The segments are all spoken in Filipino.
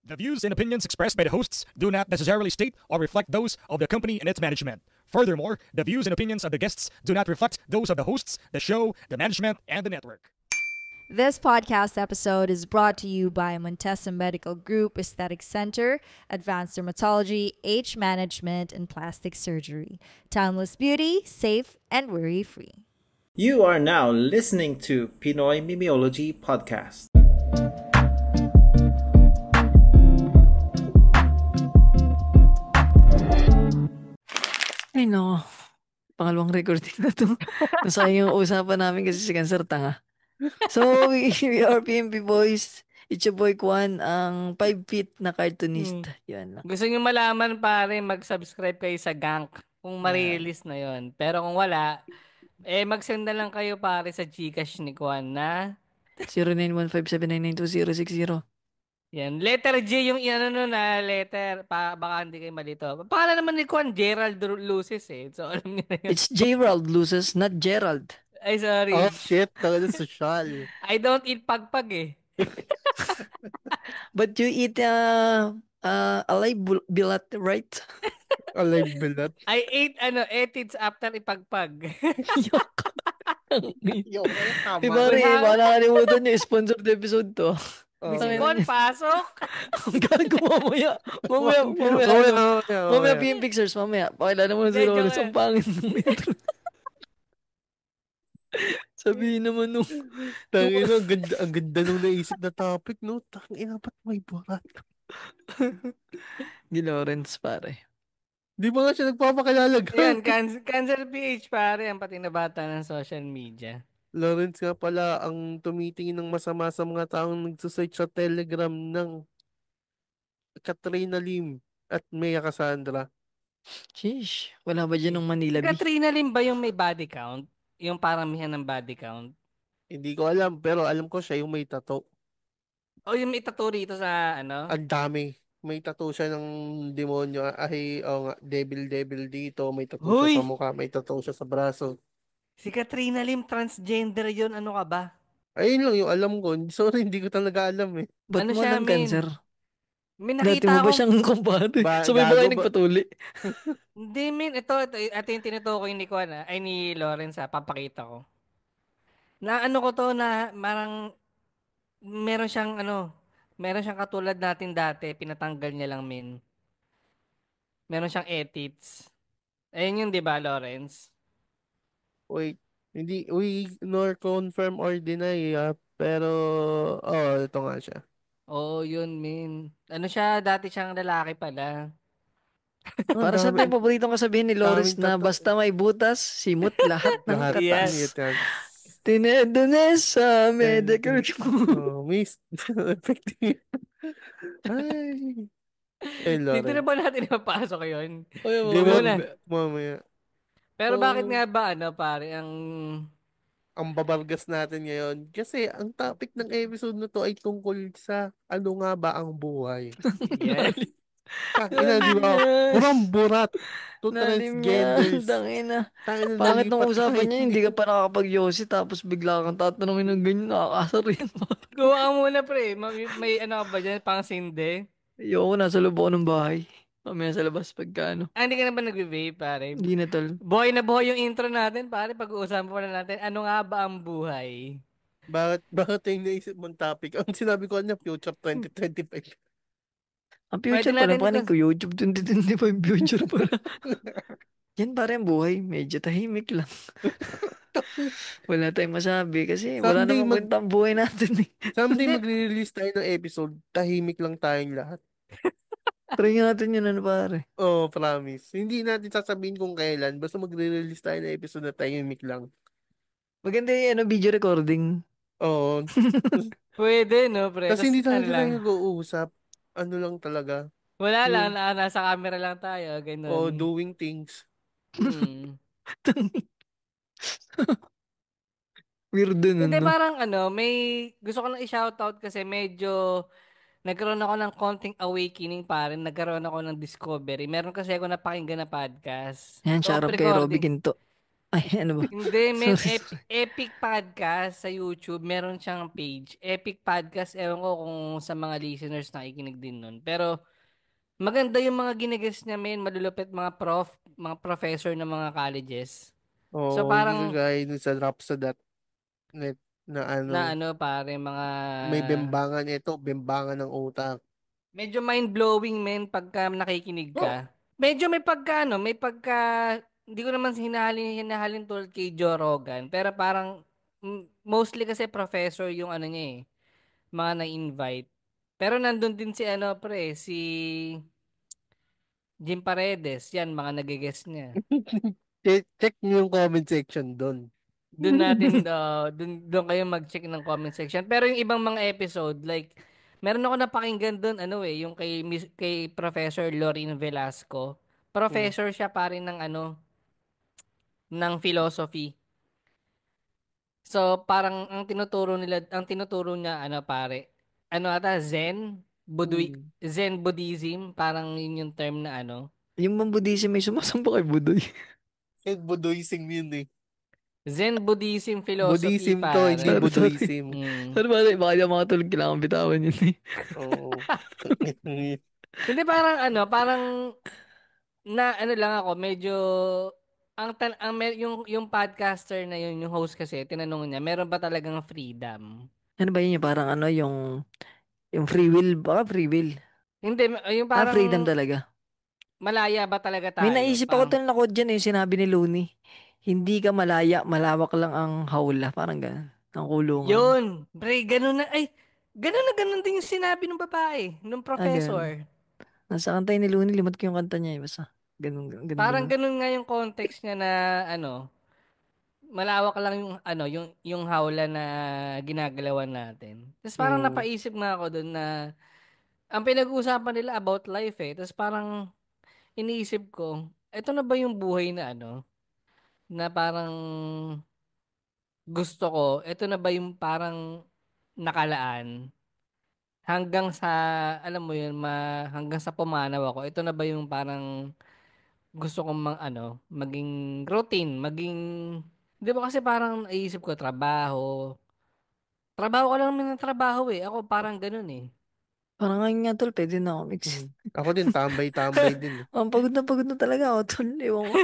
The views and opinions expressed by the hosts do not necessarily state or reflect those of the company and its management. Furthermore, the views and opinions of the guests do not reflect those of the hosts, the show, the management, and the network. This podcast episode is brought to you by Montesa Medical Group Aesthetic Center, Advanced Dermatology, Age Management, and Plastic Surgery. Timeless beauty, safe, and worry-free. You are now listening to Pinoy Mimiology Podcast. Ay no, pangalawang recording na to. Nasayang yung usapan namin kasi si Cancer tanga. So, we are PMP boys. It's your boy Kwan, ang 5 feet na cartoonist. Yan lang. Gusto nyo malaman pare, mag-subscribe kayo sa Gank kung Yeah. ma-release na yon. Pero kung wala, mag-send na lang kayo pare sa Gcash ni Kwan na 0915799260. yan. Letter J yung ano nun na letter. Baka hindi kayo malito. Pangalan naman ni Kwan, Gerald Luces eh. So alam niyo na yun. It's Gerald loses, not Gerald. Ay, sorry. Oh shit, talaga social. I don't eat pagpag eh. But you eat alive bilat, right? Alive bilat. I ate etids after ipagpag. Yo, tama. Di ba rin, baka nakalimutan nyo, sponsored episode to. Oh. Si Kwan, pasok. Ang gago mamaya. Mamaya PM Pictures, mamaya. Pakilala mo na si Hindi, Lawrence, joke ang pangit ng intro. Sabihin naman nung... Tangina, ang ganda nung naisip na topic, no? Tangina, ba't may burat? Di Lawrence, pare. Di ba nga siya nagpapakilala? Yan, Cancer PH pare, ang pati na bata ng social media. Lawrence nga pala ang tumitingin ng masama sa mga taong nagsusearch sa Telegram ng Katrina Lim at Mea Cassandra. Sheesh, wala ba dyan ng Manila Si B? Katrina Lim ba yung may body count? Yung paramihan ng body count? Hindi ko alam, pero alam ko siya yung may tattoo. O yung may tattoo rito sa ano? Ang dami. May tattoo siya ng demonyo. Ay, nga, devil dito. May tattoo Hoy! siya sa mukha. May tattoo siya sa braso. Si Katrina Lim, transgender yun. Ano ka ba? Ayun lang yung alam ko. Sorry, hindi ko talaga alam eh. Ba't Ano mo siya, alam min? cancer? May Dati nakita mo ba ako. siyang kumpare? Ba- Sabay ba kayo gago ba? nagpatuli? Hindi, min. Ito yung tinutukoy ni Kwan, ay ni Lawrence, papakita ko. Na ano ko to, na marang, meron siyang katulad natin dati, pinatanggal niya lang, min. Meron siyang edits. Ayun yun, di ba, Lawrence? Wait. Hindi, we nor confirm or deny pero, ito nga siya. Oo, yun, min. Ano siya, dati siyang lalaki pala. Para sa tayo, paboritong kasabihin ni Lawrence daming na tattoo. basta may butas, simot lahat ng Lahat. katas. Yes. Yan. Tinedones sa medical Miss. Effective. Ay. Dito Lawrence. na ba natin ipapasok yun? Di mo ba, na. mamaya. Pero So, bakit nga ba, pare, ang babargas natin ngayon. Kasi ang topic ng episode na to ay tungkol sa ano nga ba ang buhay. Yes. Tangina, di ba? Purang burat to Nalim niya, transgenders. tangina. Tangina, Pangit ng nalipat usapan tayo. niya, hindi ka pa nakakapag-yosi tapos bigla kang tatanungin ng ganyan, nakakasar yan. Gawa ka muna, pre. May ano ka ba dyan? Pang sinde? Ayoko, nasa loob ako ng bahay. Mamaya sa labas pagka ano. Hindi ka na ba nagbe-vape, pare? Hindi na tol. Buhay na buhay yung intro natin, pare. Pag-uusapan pa na natin, ano nga ba ang buhay? Bakit yung naisip mong topic? Ang sinabi ko niya, future 2025. Ang future Pwede pala, natin panig ko YouTube 2025 future pala. Yan pare ang buhay, medyo tahimik lang. Wala tayong masabi kasi wala Someday namang kwenta ang buhay natin eh. Someday magre-release tayo ng episode, tahimik lang tayong lahat. Try natin yun ano pare. Oh, promise. Hindi natin sasabihin kung kailan, basta magre-release tayo ng episode na tahimik lang. Maganda yung video recording. Oo. Pwede, no, pre? Kasi hindi ano talaga lang. tayo nag-uusap. Ano lang talaga. Wala lang, Yung- nasa camera lang tayo, ganun. doing things. Hmm. Weirdo nun, Hindi, no? parang may gusto ko lang i-shoutout kasi medyo nagkaroon ako ng konting awakening pa rin. Nagkaroon ako ng discovery. Meron kasi ako napakinggan na podcast. Yan, So, off shoutout kay Robby recording. Quinto. Ay, ano ba? Hindi, men. Sorry, sorry. Epic Podcast sa YouTube. Meron siyang page. Epic Podcast. Ewan ko kung sa mga listeners nakikinig din nun. Pero maganda yung mga ginagets niya, men. Malulupit mga professor ng mga colleges. So Oo, hindi parang kagaya dun sa Rhapsody.net na na ano, ano pare, mga may bembangan ito, bembangan ng utak. medyo mind-blowing, men, pagka nakikinig ka. Medyo may pagka, hindi ko naman hinahalin tulad kay Joe Rogan, pero parang, mostly kasi professor yung ano niya eh, mga na-invite. Pero nandun din si ano pre, si Jim Paredes, yan, mga nag-guest niya. Check niyo yung comment section doon. Doon kayo mag-check ng comment section. Pero yung ibang mga episode, like, meron ako napakinggan doon, ano eh, yung kay Professor Lorin Velasco. Hmm. Professor siya pa rin ng ano, ng philosophy. So, parang ang tinuturo niya, ano pare, ano ata, Hmm. Zen Buddhism, parang yun yung term na ano. Yung mga Buddhism may sumasamba kay Budoy. Kahit Buddhism yun eh. Zen Buddhism philosophy, Buddhism to, hindi pare. Sorry, sorry. Buddhism. Mm. Sorry, baka di ako makatulog. Kailangan bitawan yun eh. Oo. Hindi parang ano, parang na ano lang ako, medyo yung podcaster na yun, yung host kasi tinanong niya, meron ba talagang freedom? Ano ba yun? Yung parang ano, yung free will. Baka free will. Hindi, yung Ah, parang freedom talaga. malaya ba talaga May tayo? naisip ako Parang ito na dyan eh, sinabi ni Looney. Hindi ka malaya, malawak lang ang hawla. Parang gano'n. Ang kulungan. yun, pre, ganun na, ay, ganun din yung sinabi ng babae, ng Ah, gano'n. professor. Nasa kantay ni Looney, limot ko yung kanta niya eh. Basta, ganda Parang nun. ganun nga yung context niya na ano, malawak lang yung ano, yung hawla na ginagalawan natin. Tapos parang Hmm. napaisip nga ako doon na ang pinag-uusapan nila about life eh. Tapos parang iniisip ko, eto na ba yung buhay na ano, na parang gusto ko, eto na ba yung parang nakalaan hanggang sa, alam mo yun, hanggang sa pumanaw ako, ito na ba yung parang gusto kong maging routine, di ba kasi parang naisip ko, trabaho ka lang naman ng trabaho eh, ako parang ganun eh. Parang ngayon nga tol, pwede na ako mix. Ako din, tambay-tambay din eh. Ang pagod na talaga ako tol. Ewan ko.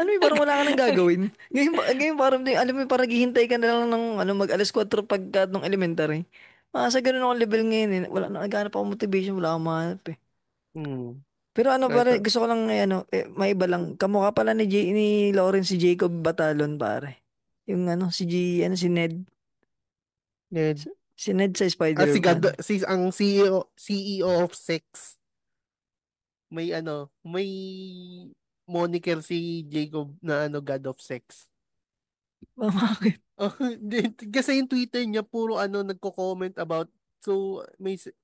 Ano yung parang wala ka nang gagawin? Ngayon parang, alam mo, parang naghihintay ka na lang ng ano, mag alas 4 pagka nung elementary. Sa ganun ako level ngayon eh. Wala na, naghanap ako motivation, wala akong mahanap eh. Hmm. Pero ano Kahit, pare, gusto ko lang maiba lang. Kamukha pala ni Lawrence si Jacob Batalon pare. Yung ano, si Ned. eh, Si Ned sa si God, Spider-Man. ang CEO of Sex, may moniker si Jacob na ano, God of Sex. Bakit? Oh, kasi yung Twitter niya puro ano nagko-comment about, so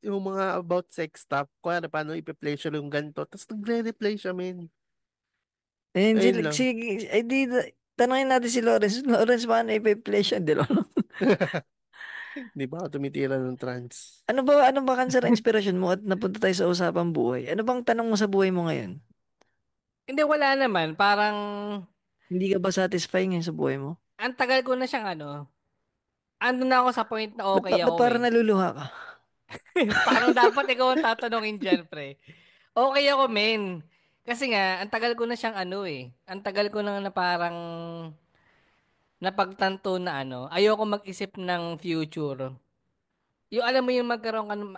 yung mga about sex stuff, kung ano paano ipe-pleasure yung ganito, tapos nagre-reply siya, men. Ayun, Ayun lang. ay di, tanongin natin si Lawrence. Lawrence, paano ipi-play siya? Di ba? Di ba ako tumitira ng trans? Ano ba kan sa inspirasyon mo at napunta tayo sa usapang buhay? Ano bang tanong mo sa buhay mo ngayon? Hindi, wala naman, parang Hindi ka ba satisfying ngayon sa buhay mo? ang tagal ko na siyang ano, ando na ako sa point na okay Ba't ako parang eh. naluluha ka? Parang dapat ikaw ang tatanungin dyan, pre. Okay ako, men. Kasi nga, ang tagal ko na siyang ano eh. Ang tagal ko na parang napagtanto na ano, ayoko mag-isip ng future. Yung alam mo yung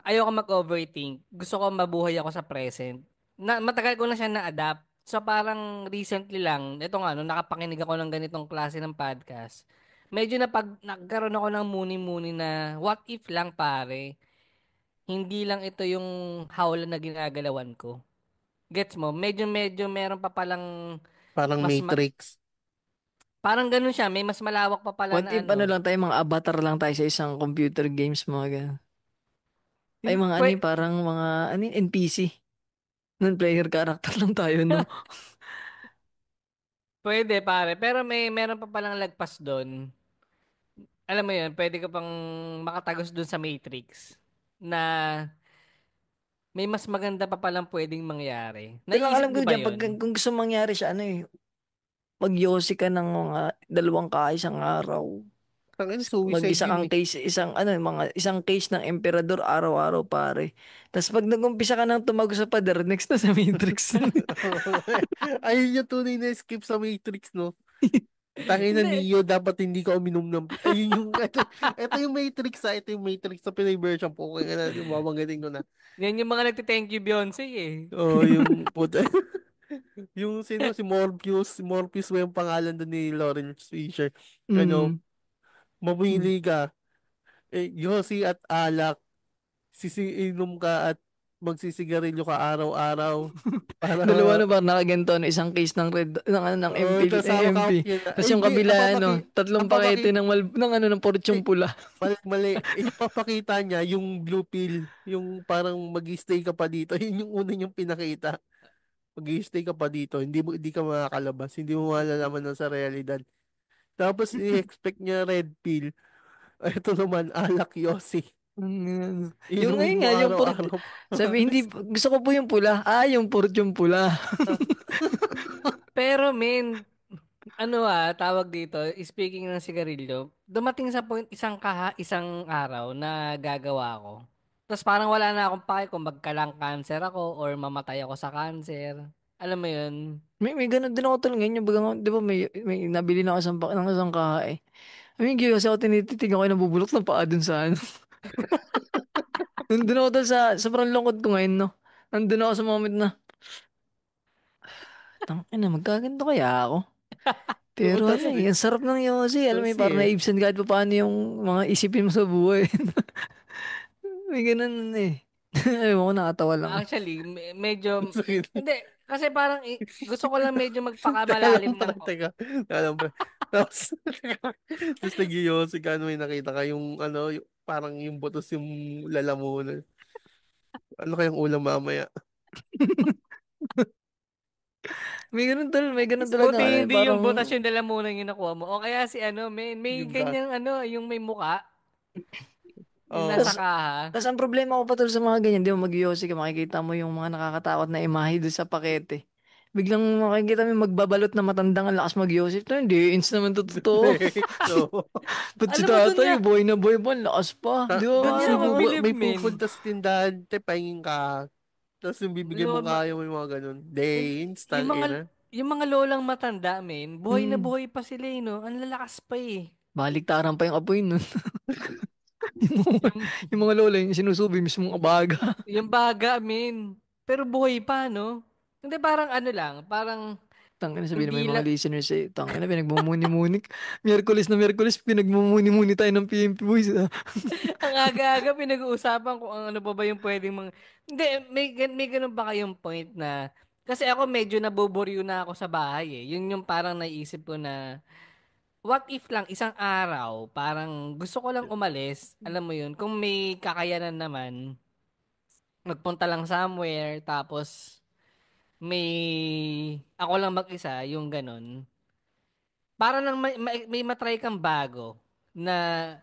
ayoko mag-overthink. Gusto ko mabuhay ako sa present. Matagal ko na siya na-adapt. So parang recently lang, ito nga, nung nakapakinig ako ng ganitong klase ng podcast, medyo nagkaroon ako ng muni-muni na what if lang pare, hindi lang ito yung hawla na ginagalawan ko. Gets mo? Medyo meron pa palang Parang mas Matrix. parang ganun siya, may mas malawak pa pala What na if ano ano. lang tayo, mga avatar lang tayo sa isang computer games, mga ganun. Ay, mga ano Pwe- parang mga ano yun, NPC. Non-player character lang tayo, no? Pwede pare, pero meron pa palang lagpas doon. Alam mo yun, pwede ka pang makatagos doon sa Matrix na may mas maganda pa palang pwedeng mangyari. Pero ang Naisip alam ko niyo ba dyan, yun? kung gusto mangyari siya, ano eh, magyosi ka ng mga 2 kaisang araw. Tangin, suicide Mag-isa yun kang eh. case, isang case ng emperador araw-araw pare. Tapos pag nag-umpisa ka ng tumago sa pader, next na sa Matrix. Ayun yung tunay na escape sa Matrix, no? Tangin na Hindi. Neo, dapat hindi ka uminom ng... Ayun yung... Ito yung Matrix, ito yung Matrix sa Pinoy version po. Kaya na, babanggitin ko na. Yan yung mga nagte-thank you Beyonce eh. Oh, yung puta. Yung sino, si Morpheus ba yung pangalan doon ni Lawrence Fisher? Ano, Mm. mamili ka. Yossi at alak. Sisiinom ka at magsisigarilyo ka araw-araw. Para, Dalawa na ba nakaganto na isang case ng red ng ano ng MP tas ng MP. hawak-hawak yun. Tapos yung Hindi, kabila ano, tatlong ang pakete ng ng ano ng porsyong pula. mali. Ipapakita niya yung blue pill. Yung parang mag-stay ka pa dito. Yun yung una niyang pinakita. Mag-stay ka pa dito. Hindi ka makakalabas. Hindi mo malalaman na sa realidad. Tapos i-expect niya red pill. Ito naman, alak yosi. Yung Inumin ngayon mo nga yung araw-araw. sabi hindi gusto ko po yung pula. Yung porsyong pula. Pero men, ano tawag dito, speaking ng sigarilyo, dumating sa point isang araw na gagawa ko. Tapos parang wala na akong pake kung magkalang cancer ako or mamatay ako sa cancer. Alam mo yun? May ganun din ako tol ngayon yung baga, di ba may nabili na ako ng isang kaha eh. I mean, kasi ako tinititig ako nabubulok ng paa dun sa ano. Nandun ako tol sa sobrang lungkot ko ngayon no. Nandun ako sa moment na tangina magkaganto kaya ako. Pero Utas ano ang sarap ng yosi. Alam mo, kasi parang naibsan kahit pa paano yung mga isipin mo sa buhay. May ganun eh. Ayaw ko nakatawa lang. Actually, medyo, Sakit. hindi, kasi parang gusto ko lang medyo Teka lang, magpakamalalim ng, Teka lang, pre. Tapos, tapos nag-iossi ka, ano, may nakita ka yung, ano, parang yung butos yung lalamunan. Ano kayang ulam mamaya? May ganun talaga buti ano eh, hindi yung parang butas yung dalamunan yung nakuha mo. O kaya si ano, may Yung gas. ganyang ano, yung may muka, yung nasa Oh, kaha. tas ang problema ko pa tol sa mga ganyan, di ba mag-yosi ka, makikita mo yung mga nakakatakot na imahe doon sa pakete. Biglang makikita mo yung magbabalot na matandang ang lakas mag-yosi. Ito hindi, ins naman to totoo. so, Ba't si Alam mo, tatay, boy na boy pa, ang lakas pa. Di ba? dun niya may, ako believe, may men. pupunta sa tindahan, te, pahingin ka. Tapos yung bibigyan mo Lo- kaya mo yung mga ganun. Danes, yung mga, tangina. yung mga lolang matanda, men, buhay na Hmm. buhay pa sila no? Ang lalakas pa eh. Baliktaran pa yung apoy nun. Yung, Yung mga lola, yung sinusubi mismong abaga. yung baga, men. Pero buhay pa, no? Hindi, parang ano lang, parang, Tangina sabihin naman hindi yung mga lang, listeners eh, tangina pinagmumuni-muni. Miyerkules pinagmumuni-muni tayo ng PMP boys. ang aga-aga pinag-uusapan kung ano pa ba yung pwedeng mga... Hindi, may ganun ba kayong point na... Kasi ako medyo naboboryo na ako sa bahay eh. Yun yung parang naisip ko na... What if lang isang araw, parang gusto ko lang umalis, alam mo yun, kung may kakayanan naman, magpunta lang somewhere, tapos may... Ako lang mag-isa, yung ganun. Para lang may matry kang bago na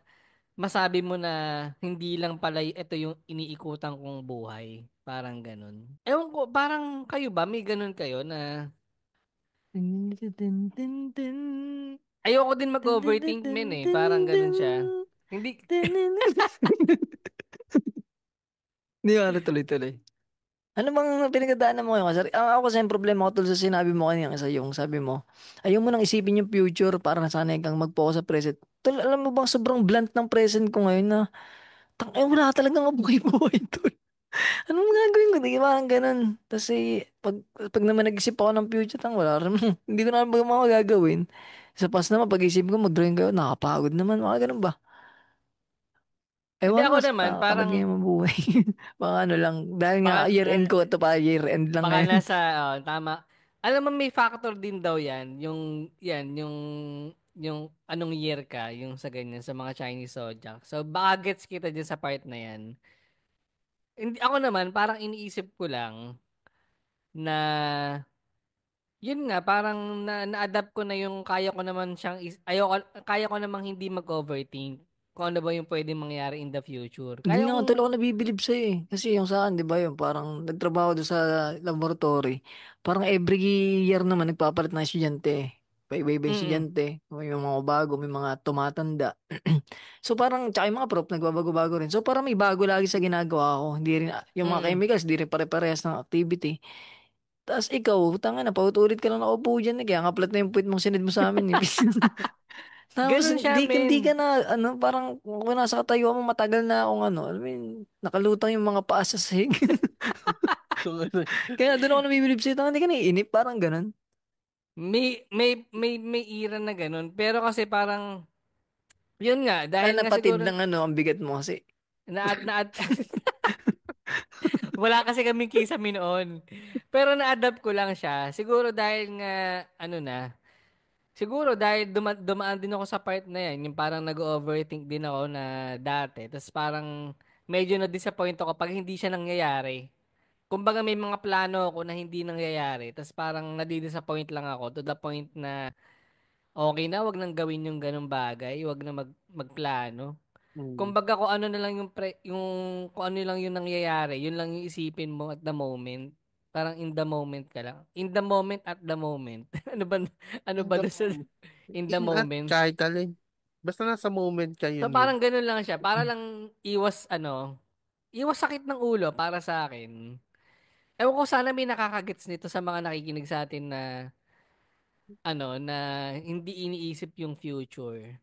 masabi mo na hindi lang pala ito yung iniikutan kong buhay. Parang ganun. Ewan ko, parang kayo ba? May ganun kayo na ayoko din mag-overthink men eh. Parang ganun siya. Hindi, Hindi ano tuloy-tuloy. Ano bang pinagdadaanan mo ngayon? Kasi ako kasi ang problema ko tol sa sinabi mo kanina sa yung sabi mo, ayaw mo nang isipin yung future para nasanay kang mag-focus sa present. Tol, alam mo bang sobrang blunt ng present ko ngayon na wala talagang kabuhay-buhay tol. Anong gagawin ko? Di ba? Parang ganun. Tapos pag naman nag-isip ako ng future, wala rin. Hindi ko na alam mga gagawin. Sa past naman, pag-isip ko, mag-drawing kayo, nakapagod naman. Mga ganun ba? hindi Ewan ako ko, naman, tamad parang ngayon mabuhay. Baka ano lang. Dahil nga, baka, year-end ko, ito pa, year-end lang baka ngayon. nasa, tama. Alam mo, may factor din daw yan. Yung anong year ka, yung sa ganyan, sa mga Chinese zodiac. So, baka gets kita dyan sa part na yan. Hindi, ako naman, parang iniisip ko lang na yun nga, parang na-adapt ko na yung kaya ko naman siyang, kaya ko namang hindi mag-overthink kung ano ba yung pwedeng mangyari in the future. Hindi Kaya nga ako kong, talaga ako nabibilib sa'yo eh. Kasi yung saan, di ba yun, parang nagtrabaho doon sa laboratory. Parang every year naman nagpapalit ng estudyante eh. Iba-iba yung Mm. estudyante. May mga bago, may mga tumatanda. So parang, tsaka yung mga prof, nagbabago-bago rin. So parang may bago lagi sa ginagawa ko. Hindi rin, yung mga Mm. chemicals, di rin pare-parehas ng activity. Tapos ikaw, tanga na, pautulit ka lang nakaupo dyan. Kaya nga plat na yung puwit mong sinid mo sa amin. Eh. Tapos, Ganun siya, hindi ka men. na, parang, kung nasa katayuan mo, matagal na akong alam mo yun, nakalutang yung mga paa sa sahig. So, ano, Kaya doon ako nabibilib sa'yo, tanga, hindi ka naiinip, parang ganun. May era na ganun. Pero kasi parang, yun nga, Kaya dahil nga napatid siguro, ng ang bigat mo kasi. na wala kasi kaming kisame noon. Pero na-adapt ko lang siya. Siguro dahil nga, ano na, siguro dahil dumaan din ako sa part na yan, yung parang nag-overthink din ako na dati. Tapos parang medyo na-disappoint ako pag hindi siya nangyayari. Kumbaga may mga plano ako na hindi nangyayari. Tapos parang nadi-disappoint lang ako to the point na okay na, wag nang gawin yung ganong bagay, wag na magplano. mm, Kumbaga kung ano na lang yung kung ano lang yung nangyayari, yun lang yung isipin mo at the moment. Parang in the moment ka lang. In the moment at the moment. Ano ba in the doon sa moment. in the In at moment? kahit alin. Basta nasa moment ka So yun. parang ganun lang siya. Para lang iwas sakit ng ulo para sa akin. Ewan ko sana may nakakagets nito sa mga nakikinig sa atin na na hindi iniisip yung future.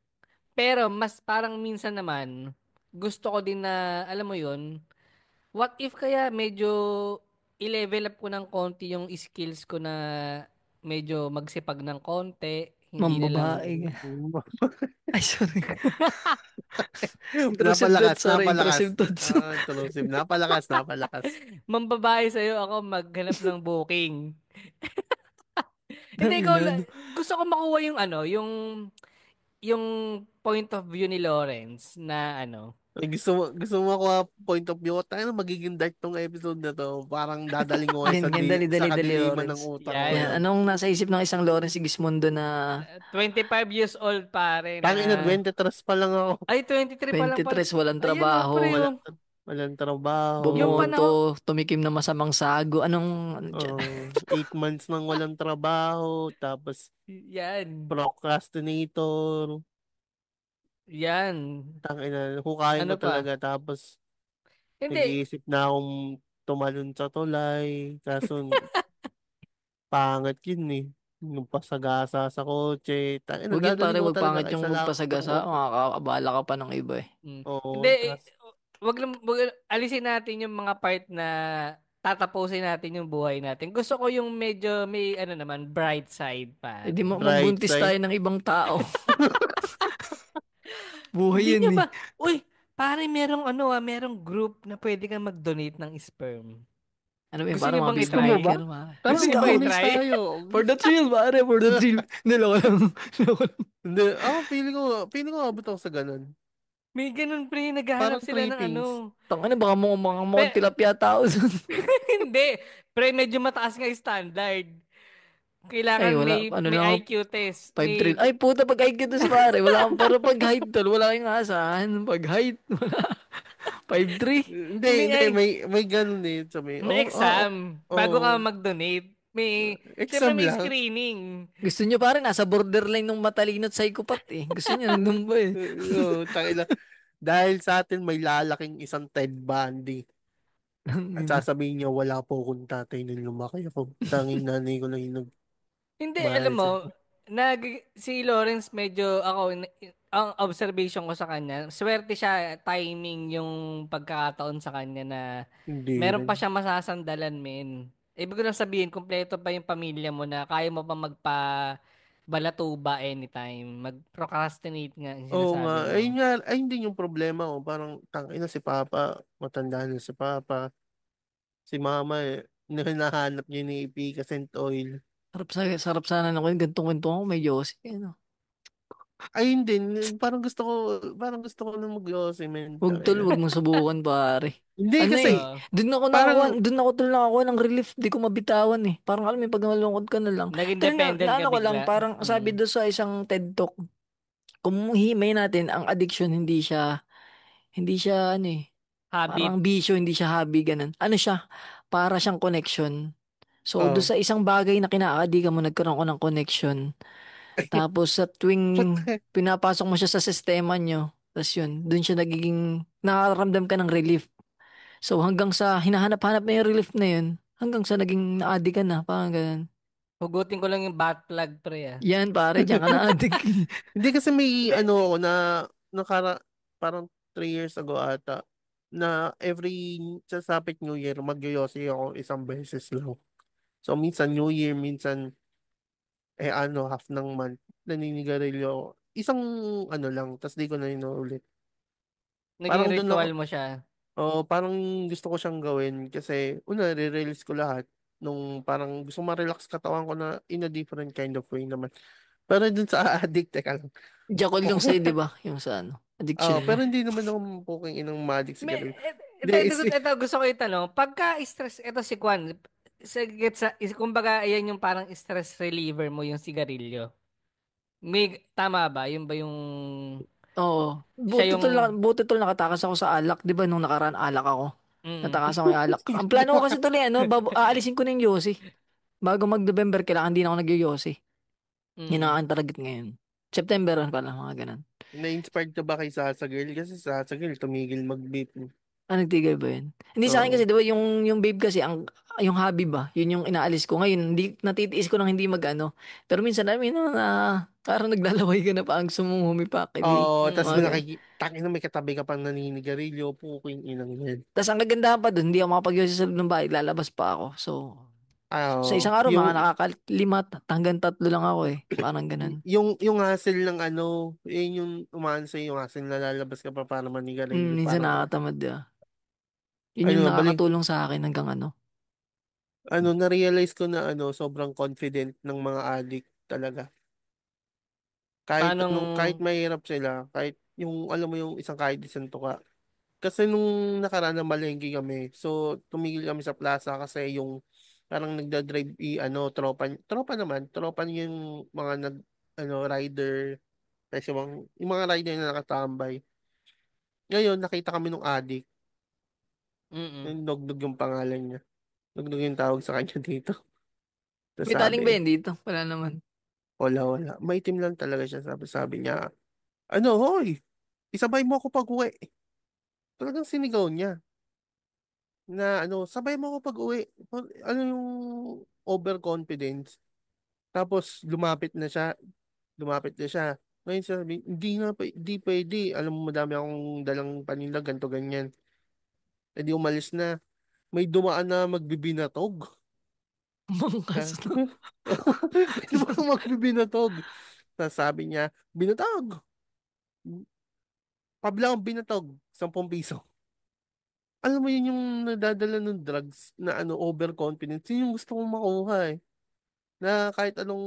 Pero mas parang minsan naman gusto ko din na alam mo yun, what if kaya medyo i-level up ko ng konti yung skills ko na medyo magsipag ng konti, hindi na lang Mambabae ka. Ay, sorry. Intrusive Napalakas, thoughts, sorry, napalakas. intrusive thoughts. Inclusive. Napalakas, napalakas. mambabae sa'yo ako maghanap ng booking. Hindi, ikaw Tangina, no? gusto ko makuha yung yung point of view ni Lawrence na Ay, gusto mo ako point of view ko. Tayo na magiging dark tong episode na to. Parang dadaling ko kayo Yan, yan, dali, sa dali, dali, kadiliman ng Lawrence. utak ko Yan, yan, ngayon. anong nasa isip ng isang Lawrence Sigismundo na 25 years old pare na, Tangina, 23 pa lang ako. ay 23 pa lang pala. 23, walang Ayun oh, pre trabaho, oh. Walang trabaho. Yung panahon, bumoto, tumikim na masamang sago. Anong, ano dyan? 8 months nang walang trabaho. Tapos, yan. procrastinator. Yan. Tangina, hukayin ko Ano pa? talaga. Tapos, Hindi. nag-iisip na akong tumalon sa tulay. Kaso, pangit yun eh. Yung pasagasa sa kotse. Tangina, Huwag yun pare, dadaling ko wag talaga pangit kay yung sa lakad ng magpasagasa. utak. Makakaabala ka pa ng iba eh. Hindi, Oo, tas, alisin natin yung mga part na tatapusin natin yung buhay natin. Gusto ko yung medyo may naman bright side Eh di pare. bright mabuntis tayo side. ng ibang tao. Buhay Hindi yun nyo eh. ba? Uy, pare merong group na pwede kang mag-donate ng sperm. Ano ba yun, Gusto parang nyo mga bang Gusto mo i-try? ba? peacemaker, pare. Tara, Gusto Let's nyo bang go! mag-donate i-try? tayo. For the thrill, pare, for the thrill. Niloko lang. Niloko lang. Hindi, feeling ko abot ako sa ganun. May ganun pre, naghahanap Parang sila three ng things. Tangina, baka mga mukhang Pe, tilapia tao. hindi. Pre, medyo mataas nga yung standard. Ay, Kailangan wala. may Ano may lang ako, IQ test. 5 thrill. Ay, puta, pag height kitos, pare. Wala kang, pero pag height, tol, wala kang asahan. Pag height, wala. 5'3". Hindi, May hindi, I may ganun eh. Sabi, may exam bago ka oh, mag-donate. Siyempre exam may lang. screening. Gusto nyo, pare, nasa borderline ng matalino at psychopath eh. Gusto nyo, nandun ba eh. Tangina. Dahil sa atin may lalaking isang Ted Bundy. At Tangina. sasabihin niya, wala po akong tatay nung lumaki ako. Tanging nanay ko lang yung Hindi, alam nagmahal mo, sa... si Lawrence medyo ang observation ko sa kanya, swerte siya timing yung pagkakataon sa kanya na Hindi meron rin. pa siya masasandalan, men. Ibig ko lang sabihin, kumpleto pa yung pamilya mo na kaya mo pa balatuba anytime. Mag-procrastinate nga yung Oo nga. sinasabi Ay mo. nga, ay hindi yung problema ko. Parang tangina si Papa. Matanda na si Papa. Si Mama eh. Hinahanap niya ni Ipicacent Oil. Sarap sana na ko yung gantong kwento ako, may Yossi. Ano. Ay hindi. Parang gusto ko na mag-Yossi, men. Wag tol, Tangina. wag mong subukan, pare. Hindi Ano kasi, eh, Oo. parang, doon ako tol nakakuha ng relief, di ko mabitawan eh. Parang alam mo, yung pag nalungkot ka na lang. Naging Tol dependent ka ano ko lang, bigla. parang sabi doon sa isang TED Talk, kung hihimay natin, ang addiction hindi siya ano eh, Habit. parang bisyo, hindi siya hobby, ganun. Ano siya, para siyang connection. So, doon oh, sa isang bagay na kinakaadikan mo, nagkaroon ko ng connection. Tapos sa tuwing Puta. pinapasok mo siya sa sistema nyo, tapos yun, dun siya nagiging, nakakaramdam ka ng relief. So hanggang sa hinahanap-hanap na yung relief na yun, hanggang sa naging na-addict ka na, parang ganun. Hugutin ko lang yung bat plug, pre, ah. Yan pare, diyan ka na-addict. Hindi kasi may Hindi. ano ako na nakara parang 3 years ago ata na every sasapit New Year magyoyosi ako isang beses lang. So minsan New Year, minsan ano half ng month naninigarilyo ako. Isang ano lang, tas di ko na inuulit. Naging Parang doon ako, ritual mo siya. parang gusto ko siyang gawin kasi una re-release ko lahat nung parang gusto ma-relax katawan ko na in a different kind of way naman. Pero dun sa addict, teka lang. Jackal yung sa'yo, di ba? Yung sa ano, addiction mo. Pero hindi naman ako puking inang madik sigarilyo. Hindi, Ito, gusto ko itanong. Pagka-stress, ito si Kwan, kumbaga, ayan yung parang stress reliever mo, yung sigarilyo. Tama ba? Yun ba yung, Oo. siya yung, Buti tol nakatakas ako sa alak. Di ba nung nakaraan alak ako? mm, Natakas ako yung alak. Ang plano ko kasi tuloy, ano, aalisin ko na yung Yossi. Bago mag-November, kailangan din ako nag-Yossi. Yun mm. ang target ngayon. September pala, mga ganun. na-inspired ka ba kay Sasa Girl? Kasi Sasa Girl tumigil mag-vape. Ah, nagtigil ba yun? Hindi sa akin Oo. kasi, di ba, yung babe kasi, yung hobby ba, yun yung inaalis ko. Ngayon, hindi, natitiis ko nang hindi mag-ano. Pero minsan, alam mo, yun, na, parang naglalaway ka na pa ang sumuhumipak. Hindi, Oo, tas Mm. may mga ganun. nakikita na may katabi ka pang naninigarilyo, puking inang yan. Tapos ang kagandahan pa dun, hindi ako makapag-yosi sa loob ng bahay, lalabas pa ako. So, sa Oo. isang araw, mga Yung, nakakalima, hanggang 3 lang ako eh. Parang ganun. yung hassle ng ano, yun yung umaan sa yung hassle na lalabas ka pa para manigarilyo. Minsan Parang, nakakatamad ah. Yun yung ano, nakakatulong sa akin hanggang ano. na-realize ko na sobrang confident ng mga addict talaga. Kahit Paanong, mahirap sila, kahit yung, alam mo yung kahit isang tuka. Kasi nung nakaraan na malengke kami, so tumigil kami sa plaza kasi yung parang nagda-drive tropa naman, tropa niya yung mga rider, kasi yung mga rider na nakatambay. Ngayon, nakita kami nung addict, mm. yung Nognog yung pangalan niya. Nognog yung tawag sa kanya dito. Tapos May taling ba sabi, yun dito? Wala naman. wala. Maitim lang talaga siya. Sabi niya, hoy, isabay mo ako pag uwi. Talagang sinigaw niya na sabay mo ako pag uwi. Ano yung overconfidence. Tapos lumapit na siya. Ngayon sabi, hindi pwede. Alam mo, madami akong dalang paninda, ganto ganyan. E di umalis na. May dumaan na magbibinatog. Mangkas Ah, no? May dumaan magbibinatog. Tapos sabi niya, binatog. Pablang binatog, 10 piso. Alam mo yun yung nadadala ng drugs na overconfidence. Yun yung gusto kong makuha eh. Na kahit anong,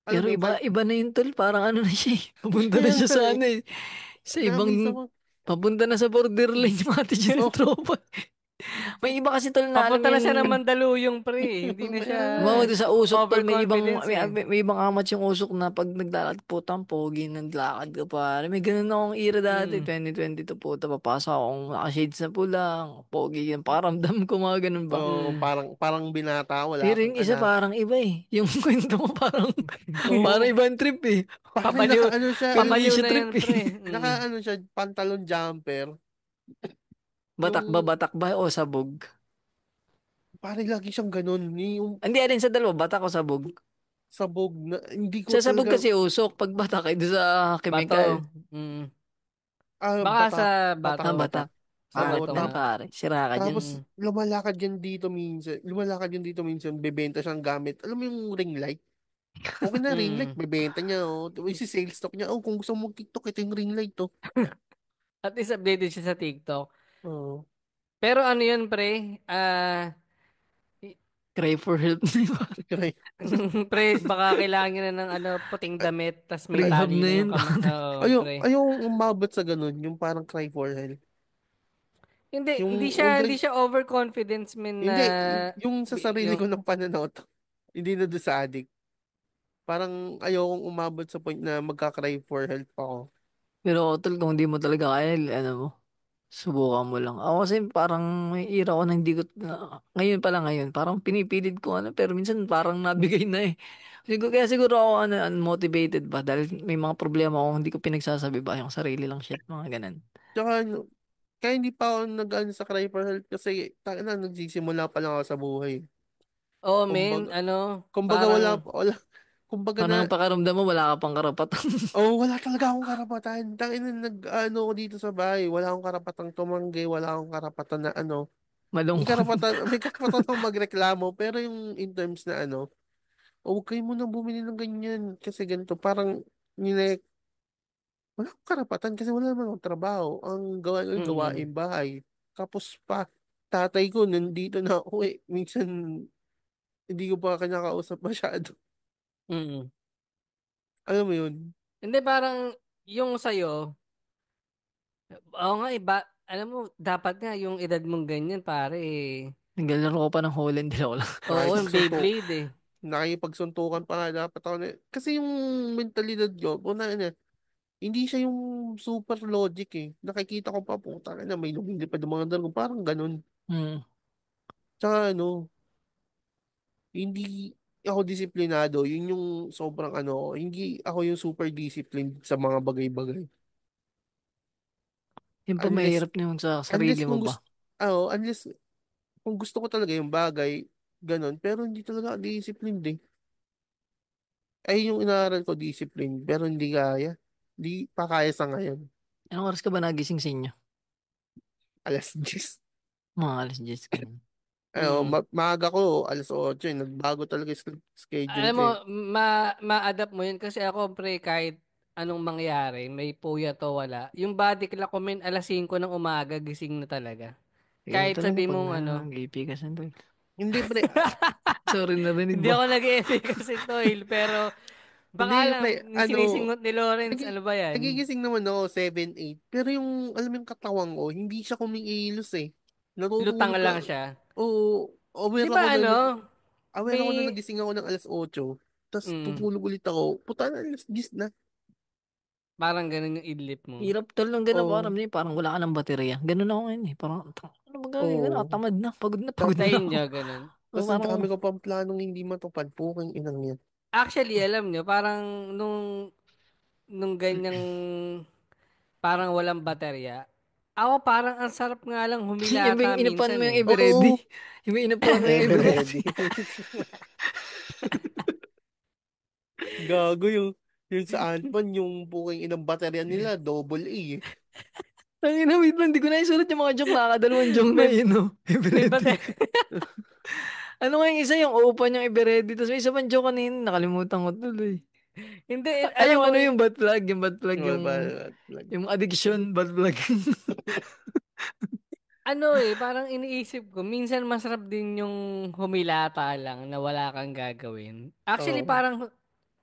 alam Pero mo yun, iba kahit, iba na yun tol, parang ano na siya eh. Papunta na kaya siya nga sa eh, ano eh. Sa ibang na-amaze ako. papunta na sa borderline yung mga teacher ng Oh, tropa. May iba kasi tol na alam mo Papunta na siya ng yung Mandaluyong, pre. Hindi na siya kaya nga wow, eh. doon sa usok tol, overconfidence, eh. may ibang amat yung usok na pag naglalakad po pogi naglakad ka pa. May ganun akong era dati, Mm. 2022 po, papasok akong naka-shades na pula, pogi yung paramdam ko mga ganun ba. Oh, Mm. parang binata, wala Pero kang yung isa anak. parang iba eh. Yung kwento mo parang parang Oh, ibang trip eh. parang Papaliw, naka siya, Pero hindi papaliw siya na trip yan, eh. pre. Mm. naka siya, pantalon jumper. Yung, Batak ba o sabog? parang lagi siyang ganun. Yung Hindi, alin sa dalawa, batak o sabog? sabog na, hindi ko Sa sabog talaga, kasi usok, pag batak ay doon sa chemical. Bato. Mm. Baka sa batak, bato. batak. Batak. Sa Ah, Oo, bato nagtay nga. pare. Sira ka dyan. tapos Mm. lumalakad yan dito minsan, bebenta siyang gamit. Alam mo yung ring light? Okay na ring light, Mm. bebenta niya, oh. Si sales stock niya, kung gusto mo mag-TikTok, ito yung ring light, oh. At least updated siya sa TikTok. Oo. Pero ano yun, pre? I- Cry for help na yun. Right. pre, baka kailangan niya na ng puting damit, tas may Rehab tali na na yun. yung kamay. Oo, pre. Ayaw umabot sa ganun, yung parang cry for help. Hindi, hindi Yung siya, hindi siya overconfidence man na, hindi, yung sa sarili yung, ko ng pananaw to, hindi na doon sa addict. Parang ayokong umabot sa point na magka-cry for help ako. Pero tol, kung di mo talaga kaya, ano mo? Subukan mo lang. Ako kasi parang may ira ko na hindi ko, ngayon pala ngayon, parang pinipilit ko pero minsan parang nabigay na eh. Kaya siguro ako unmotivated ba dahil may mga problema ako hindi ko pinagsasabi ba yung sarili lang shit, mga ganun. Tsaka, kaya hindi pa ako nag-ano sa cry for help kasi nagsisimula pa lang ako sa buhay. Oo, men, Kumbaga, ano, kumbaga parang, wala, kumbaga Parang ang pakiramdam mo wala ka pang karapatan. wala talaga akong karapatan. Tangina, ano ko dito sa bahay, wala akong karapatang tumanggi, wala akong karapatan na Malungkot. may karapatan akong magreklamo, pero yung in terms na huwag kayo munang bumili ng ganyan kasi ganito, parang, nile, wala akong karapatan kasi wala naman akong trabaho. Ang gawa ko, mm, gawain bahay. Tapos tatay ko, nandito na ako eh. Minsan, hindi ko pa kinakausap masyado. mm. Alam mo yun? Hindi, parang, yung sa'yo, oo nga, iba, alam mo, dapat nga yung edad mong ganyan, pare, eh. Naglalaro ko pa ng Holland, di ako lang. Oo, yung Nakipagsuntok, Beyblade, eh. nakipagsuntukan pa nga dapat ako kasi yung mentalidad ko, hindi siya yung super logic eh. Nakikita ko pa, puta na may lumilipad ng mga dalago, parang ganun. Hmm. Tsaka hindi ako disiplinado. Yun yung sobrang hindi ako yung super disciplined sa mga bagay-bagay. Yun pa Unless, mahirap na yun sa unless sarili mo kung ba? gusto, unless kung gusto ko talaga yung bagay, ganun. Pero hindi talaga ako disciplined eh. Ay, yung inaaral ko discipline, pero hindi kaya. Hindi pa kaya sa ngayon. Anong oras ka ba nagising sa inyo? Alas 10. Mga alas 10 ganun. Mm. Maaga ko, alas 8. Nagbago talaga yung schedule Alam ko mo, eh. ma-adapt mo yun kasi ako, pre, kahit anong mangyari, may puyat o wala, yung body clock ko, men, alas 5 ng umaga, gising na talaga. Ganun Kahit talaga sabi pag mong ano, nag-AP ka sa tol. Hindi pre, Sorry narinig hindi ba? ako nag-EFE kasi, Toil, pero baka hindi lang, pre, yung sinisingot ni Lawrence, nagi, ano ba yan? nagigising naman ako 7, 8. Pero alam mo yung katawan ko, hindi siya kumikilos eh. Lutang Natutulog ka. lang siya. Oo, Di ba ano, aware may, ako na nagising ako ng alas 8. Tapos mm, tutulog ulit ako. Puta na, alas 10 na. parang ganun yung idlip mo. Hirap tol ng ganun parang Oo, parang wala ka ng baterya. Ganun ako ngayon eh. Parang ano ba gagawin ko na? oo. Tamad na. Pagod Sa na ako. inyo, ganun. O, Tapos ang parang dami ko pang planong hindi matupad. Puking inang yan. Actually, alam nyo, parang nung ganyang parang walang baterya. Ako parang ang sarap nga lang yung ba humilata yung inupuan minsan mo yung eh. Eveready? Oo, Yung ba yung inupuan mo yung ever Eveready? ready. Gago yung sa Antman, yung puking inang baterya nila, double A eh. Tangina, wait lang. Di ko na isulat yung mga joke. Nakakadalawang joke na May, yun, no? may Eveready. baterya. Ano nga yung isa yung open yung Eveready. Tapos may isa pang joke kanina. Nakalimutan ko tuloy. Hindi, Ay, alam yung mo, ano yung butt plug. Yung butt plug Diba, yung... like, Yung addiction, butt plug. ano eh, parang iniisip ko, minsan masarap din yung humilata lang na wala kang gagawin. Actually, oh, parang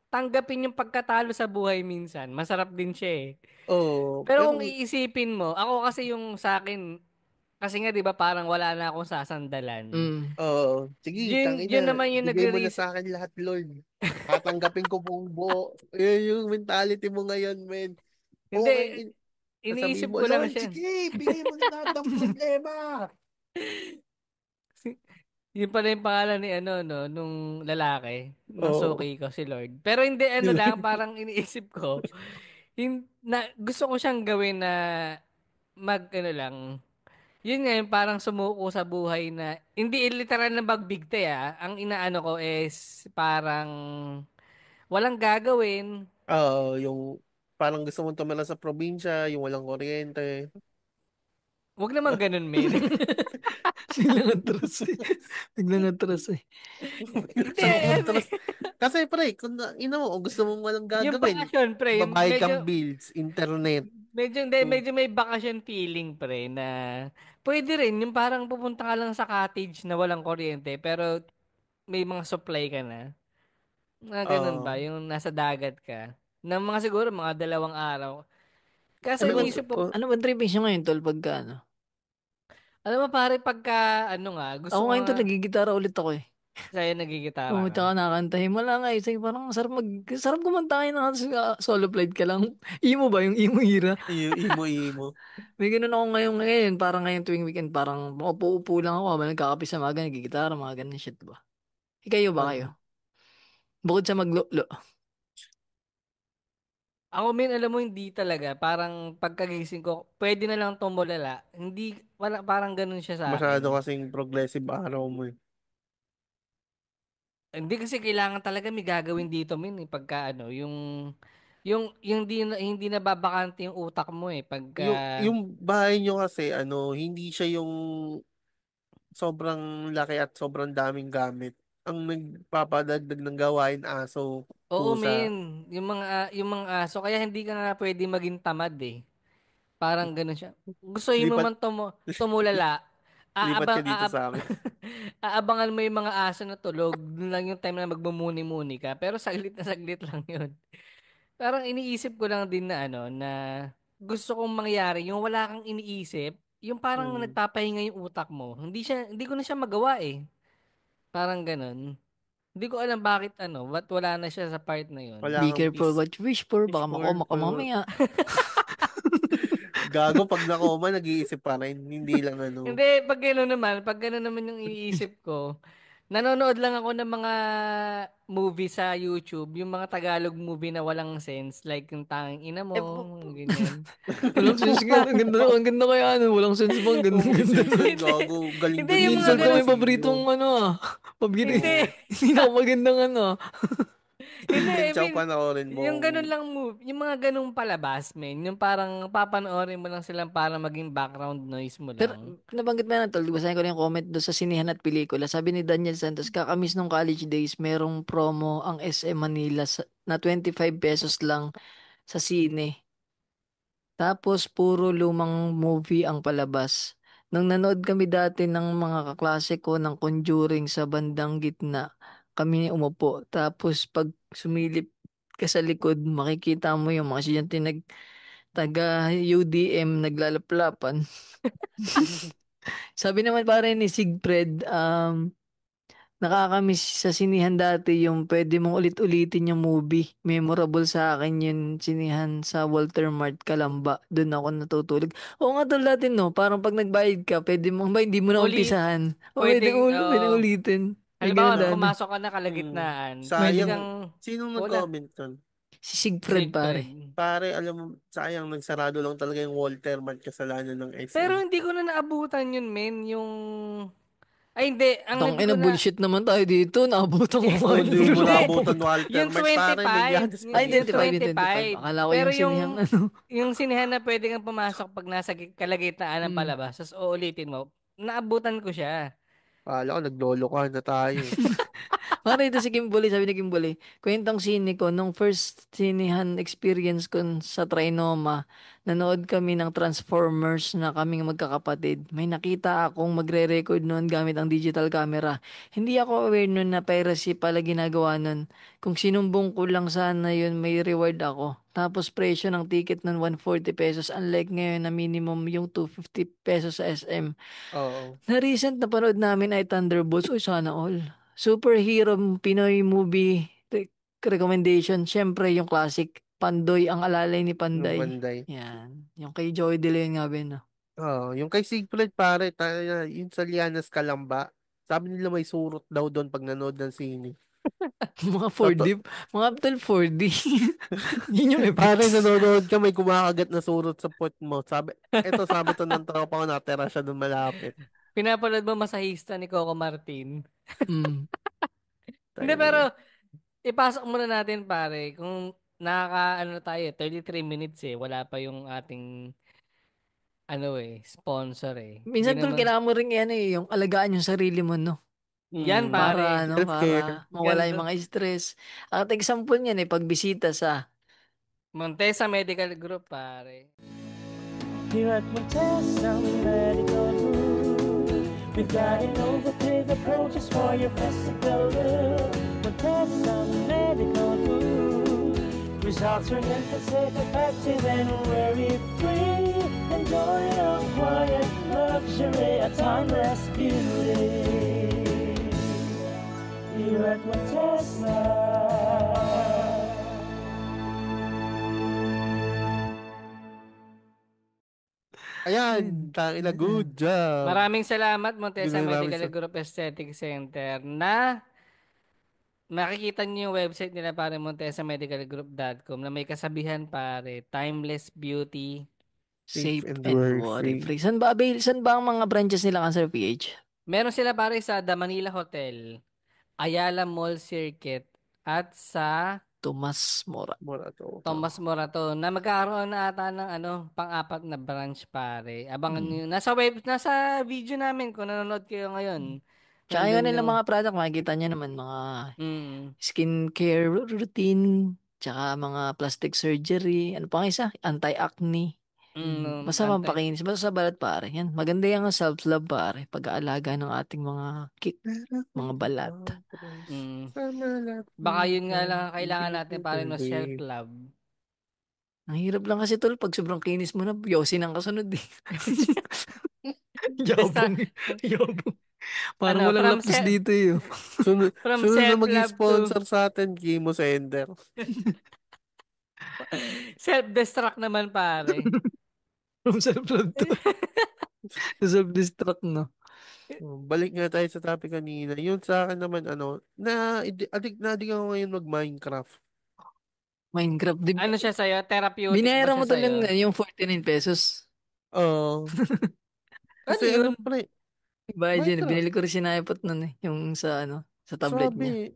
tanggapin yung pagkatalo sa buhay minsan. Masarap din siya eh. Pero pero, kung iisipin mo, ako kasi yung sa akin, kasi nga 'di ba parang wala na akong sasandalan. Mm. sige, Yun tangina, naman yung bigay mo na nagre-reason. sa akin lahat, Lord. Tatanggapin ko buong buo. Yun yung mentality mo ngayon, men. Hindi, Okay, sasabihin iniisip mo, ko lang Lord, siya. sige, bigay mo na lahat ng problema. Yun pala yung pangalan ni ano no, nung lalaki, nung Oo. suki ko si Lord. Pero hindi ano lang, parang iniisip ko, gusto ko siyang gawin na mag ano lang. Yun nga yung parang sumuko sa buhay na hindi literal na magbigti ah. Ang inaano ko is parang walang gagawin. Yung parang gusto mong tumira sa probinsya, yung walang kuryente. Wag naman ganun, men. Biglang atras eh. Biglang atras eh. Hindi, Saan ka ano, matras? Kasi pre, kung gusto mong walang yung gagawin, bakasyon, pre, yung babayad kang medyo, bills, internet. hindi, Hmm. medyo may bakasyon feeling, pre, na pwede rin, yung parang pupunta ka lang sa cottage na walang kuryente, pero may mga supply ka na. Mga ganun Ah, ba, yung nasa dagat ka. Na mga siguro, mga 2 araw. Ano Kasi ba, iniisip ko, ano ba tripping siya ngayon, tol, pagka ano? alam mo pare, pagka, ano nga, gusto Ako ko ngayon, nga, tol, nagigitara ulit ako eh. Sa'yo nagigitara Oo, ka. tsaka nakantahin. Wala nga eh. Sige, parang sarap kumanta kayo na solo flight ka lang. Emo ba? Yung emo era? Imo. May ganun ako ngayon. Parang ngayon tuwing weekend, parang upo-upo lang ako habang nagkakape sa mga nagigitara, mga ganun shit ba? Ikayo ba kayo? Oo. Bukod sa maglo. Ako alam mo hindi talaga. Parang pagkagising ko, pwede na lang tumulala. Hindi, wala, parang ganun siya sa Masyado akin. kasing progressive araw mo eh. Hindi kasi kailangan talaga may gagawin dito pagka yung hindi na babakante yung utak mo pagka Yung bahay nyo kasi, hindi siya yung sobrang laki at sobrang daming gamit. Ang nagpapadagdag ng gawain, aso, oo pusa. yung mga aso kaya hindi ka nga pwede maging tamad parang ganun siya gusto mo Lipat, man tumulala lipat ka aabang dito sa amin. aabangan mo yung mga aso na tulog dun lang yung time na magmumuni-muni ka pero saglit na saglit lang yun parang iniisip ko lang din na na gusto kong mangyari yung wala kang iniisip yung parang Mm. nagpapahinga yung utak mo hindi ko na siya magawa parang ganun. Hindi ko alam bakit ba't wala na siya sa part na yun. Wala Be kang careful what you wish for. fish Baka makoma ka for mamaya. gago pag nakoma, nag-iisip pa rin. Hindi lang Hindi, pag gano'n naman yung iniisip ko, nanonood lang ako ng mga movie sa YouTube, yung mga Tagalog movie na walang sense, like yung Tanging Ina Mo, Eh, mga ganyan. walang sense nga. Ang ganda kaya Walang sense ba? Ang ganda, Oo, ganda. sense Hindi, gago. hindi Galing-galing yung yung mga Minsan pa ganun, may Silvio. paboritong hindi, Oo. Hindi na ako magandang hindi, Hindi rin I siya mean, panoorin mo. yung ganun lang movie, yung mga ganung palabas, yung parang papanoorin mo lang silang para maging background noise mo Pero lang. nabanggit mo na tol, basahin ko na yung comment doon sa sinihan at pelikula. Sabi ni Daniel Santos, kakamiss nung college days, merong promo ang SM Manila na 25 pesos lang sa sine. Tapos puro lumang movie ang palabas. Nung nanood kami dati ng mga kaklase ko ng Conjuring sa bandang gitna, kami umupo. Tapos pag sumilip ka sa likod, makikita mo yung mga estudyante taga UDM naglalaplapan. Sabi naman pare ni Sigfred, nakakamiss sa sinihan dati yung pwede mong ulit-ulitin yung movie. Memorable sa akin yung sinihan sa Walter Mart Calamba. Doon ako natutulog. Oo nga tol dati no, parang pag nagbayad ka, pwede mo, ba hindi mo na Ulit, umpisahan. O pwedeng, pwedeng ulitin. May halimbawa, ganun dati. pumasok ka na Hmm. kalagitnaan, pwede Sayang. kang, Sinong wala, nag-comment nun? Si Sigfred Sigfred. pare. Pare, alam mo, sayang nagsarado lang talaga yung Walter Mart kasalanan ng Pero SM. hindi ko na naabutan yun, yung, ay hindi, ang Tang hindi ina ko na, bullshit naman tayo dito. Naabutan ko Oh, kayo. hindi mo hindi, naabutan Walter yung Mart. Pare, may 25, ganas pa Ay, yung dito. 25. 25. Akala ko Pero yung sinihang yung sinihan na pwede kang pumasok pag nasa kalagitnaan ng Hmm. palabas, tapos uulitin mo, naabutan ko siya. Kala ko, naglolo ka na tayo eh. Para ito si Kimberly, sabi ni Kimberly, kwentong sine ko, nung first sinehan experience ko sa Trinoma, nanood kami ng Transformers na kaming magkakapatid. May nakita akong magre-record noon gamit ang digital camera. Hindi ako aware noon na piracy pala ginagawa noon. Kung sinumbong ko lang sana yun, may reward ako. Tapos presyo ng ticket noon 140 pesos, unlike ngayon na minimum yung 250 pesos sa SM. Oo. Na recent na panood namin ay Thunderbolts. Uy, sana all. Superhero Pinoy movie recommendation. Siyempre, yung classic. Pandoy, ang alalay ni Ng Panday. Banday. Yan. Yung kay Joey De Leon nga ba, no? Oo. Yung kay Siegfried, pare, yung sa Lianas Calamba, sabi nila may surot daw doon pag nanood ng sine. Mga 4D. Toto, Mga Aptal 4D. Yun yung pare, effects. nanonood ka, may kumakagat na surot sa puwet mo. Sabi to ng tropa ko, natira siya doon malapit. Pinapanood mo masahista ni Coco Martin. Mm. Hindi, Tayo na pero yun. ipasok muna natin pare, kung tayo, 33 minutes wala pa yung ating, sponsor Hindi Minsan tol, naman, kailangan mo rin yung alagaan yung sarili mo, no? yan Mm, pare, self-care. Para mawala ganda. yung mga stress. At example niyan pagbisita sa Montesa Medical Group pare. Here at Montesa Medical Group, we've got innovative approaches for your physical look. Montesa Medical Group, results are safe, effective, and worry-free. Enjoy a quiet luxury, a timeless beauty. Ayan, tangina, good job. Maraming salamat Montesa Ganun namin Medical sa... Group Aesthetic Center na makikita niyo yung website nila pare montesamedicalgroup.com na may kasabihan pare, timeless beauty. Safe Safe and and worry-free. worry-free. Saan ba ang mga branches nila, Cancer PH? Meron sila pare sa The Manila Hotel, Ayala Mall Circuit at sa Tomas Mora. Morato. Thomas Morato na magkakaroon na ata ng pang-apat na branch pare. Abangan Mm. niyo. Nasa video namin kung nanonood kayo ngayon. Tsaka yung Nandun kanilang yung mga product, makikita nyo naman mga mm, skincare routine, tsaka mga plastic surgery, ano pa nga isa? Anti-acne. Basta ante. pampakinis, basta sa balat pare. Yan, maganda yung self-love pare, pag-aalaga ng ating mga balat. Mm. Sa Baka malapit yun nga lang ang kailangan natin ibibigay. pare no self-love. Ang hirap lang kasi tol, pag sobrang kinis mo na, yosin ang kasunod eh. Basta Yabang, yabang. Parang walang from lapis dito eh. Oh. from Sunod na maging self-love to sponsor sa atin, Kimo Sender. self-destruct naman pare. From self-love to self-destruct no. Balik nga tayo sa topic kanina. Yun sa akin naman, adik ako ngayon mag-Minecraft. Minecraft, di ba? Ano siya sa'yo? Therapeutic ba Binayaran siya mo tol sa'yo? yung 49 pesos. Oo. Ano Kasi yun? pre, Diba, Jen, Minecraft. binili ko rin sinayapot nun eh. Yung sa tablet niya.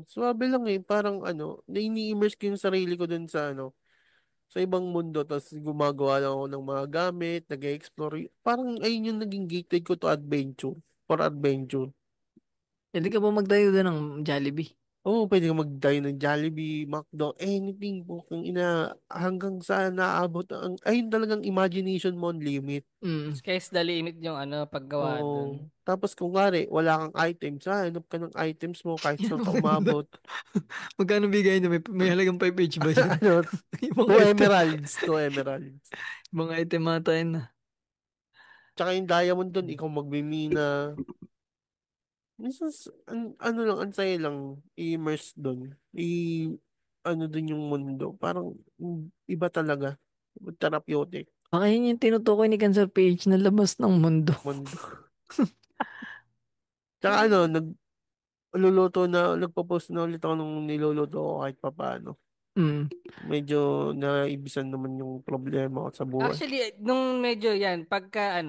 Swabe lang eh. Parang na-ini-immerse ko yung sarili ko dun sa ibang mundo. Tapos gumagawa lang ako ng mga gamit, nag-explore. Parang ayun yung naging gateway ko to adventure. For adventure. Pwede ka ba magtayo doon ng Jollibee? Oo, pwede ka mag-dine ng Jollibee, McDo, anything po. Kung hanggang sa naabot, ayun talagang imagination mo on limit. Mm. Sky's the limit yung paggawa Oo. dun. Tapos kung wari, wala kang items, hanap ka ng items mo kahit Yan saan ang ka maganda. umabot. Magkano bigay na may halagang 5 ba dyan? ano, Yung mga two item. emeralds, two emeralds. Mga item ata yun na. Tsaka yung diamond doon, ikaw magmimina. Minsan, ano lang, ang saya lang, i-immerse doon. Ano doon yung mundo. Parang, iba talaga. Therapeutic Baka yun yung tinutukoy ni Cancer Page na labas ng mundo. mundo. Tsaka nagpo-post na ulit ako nung niluluto ko kahit papaano. Mm. Medyo naibisan naman yung problema ko sa buhay. Actually, nung medyo yan, pagka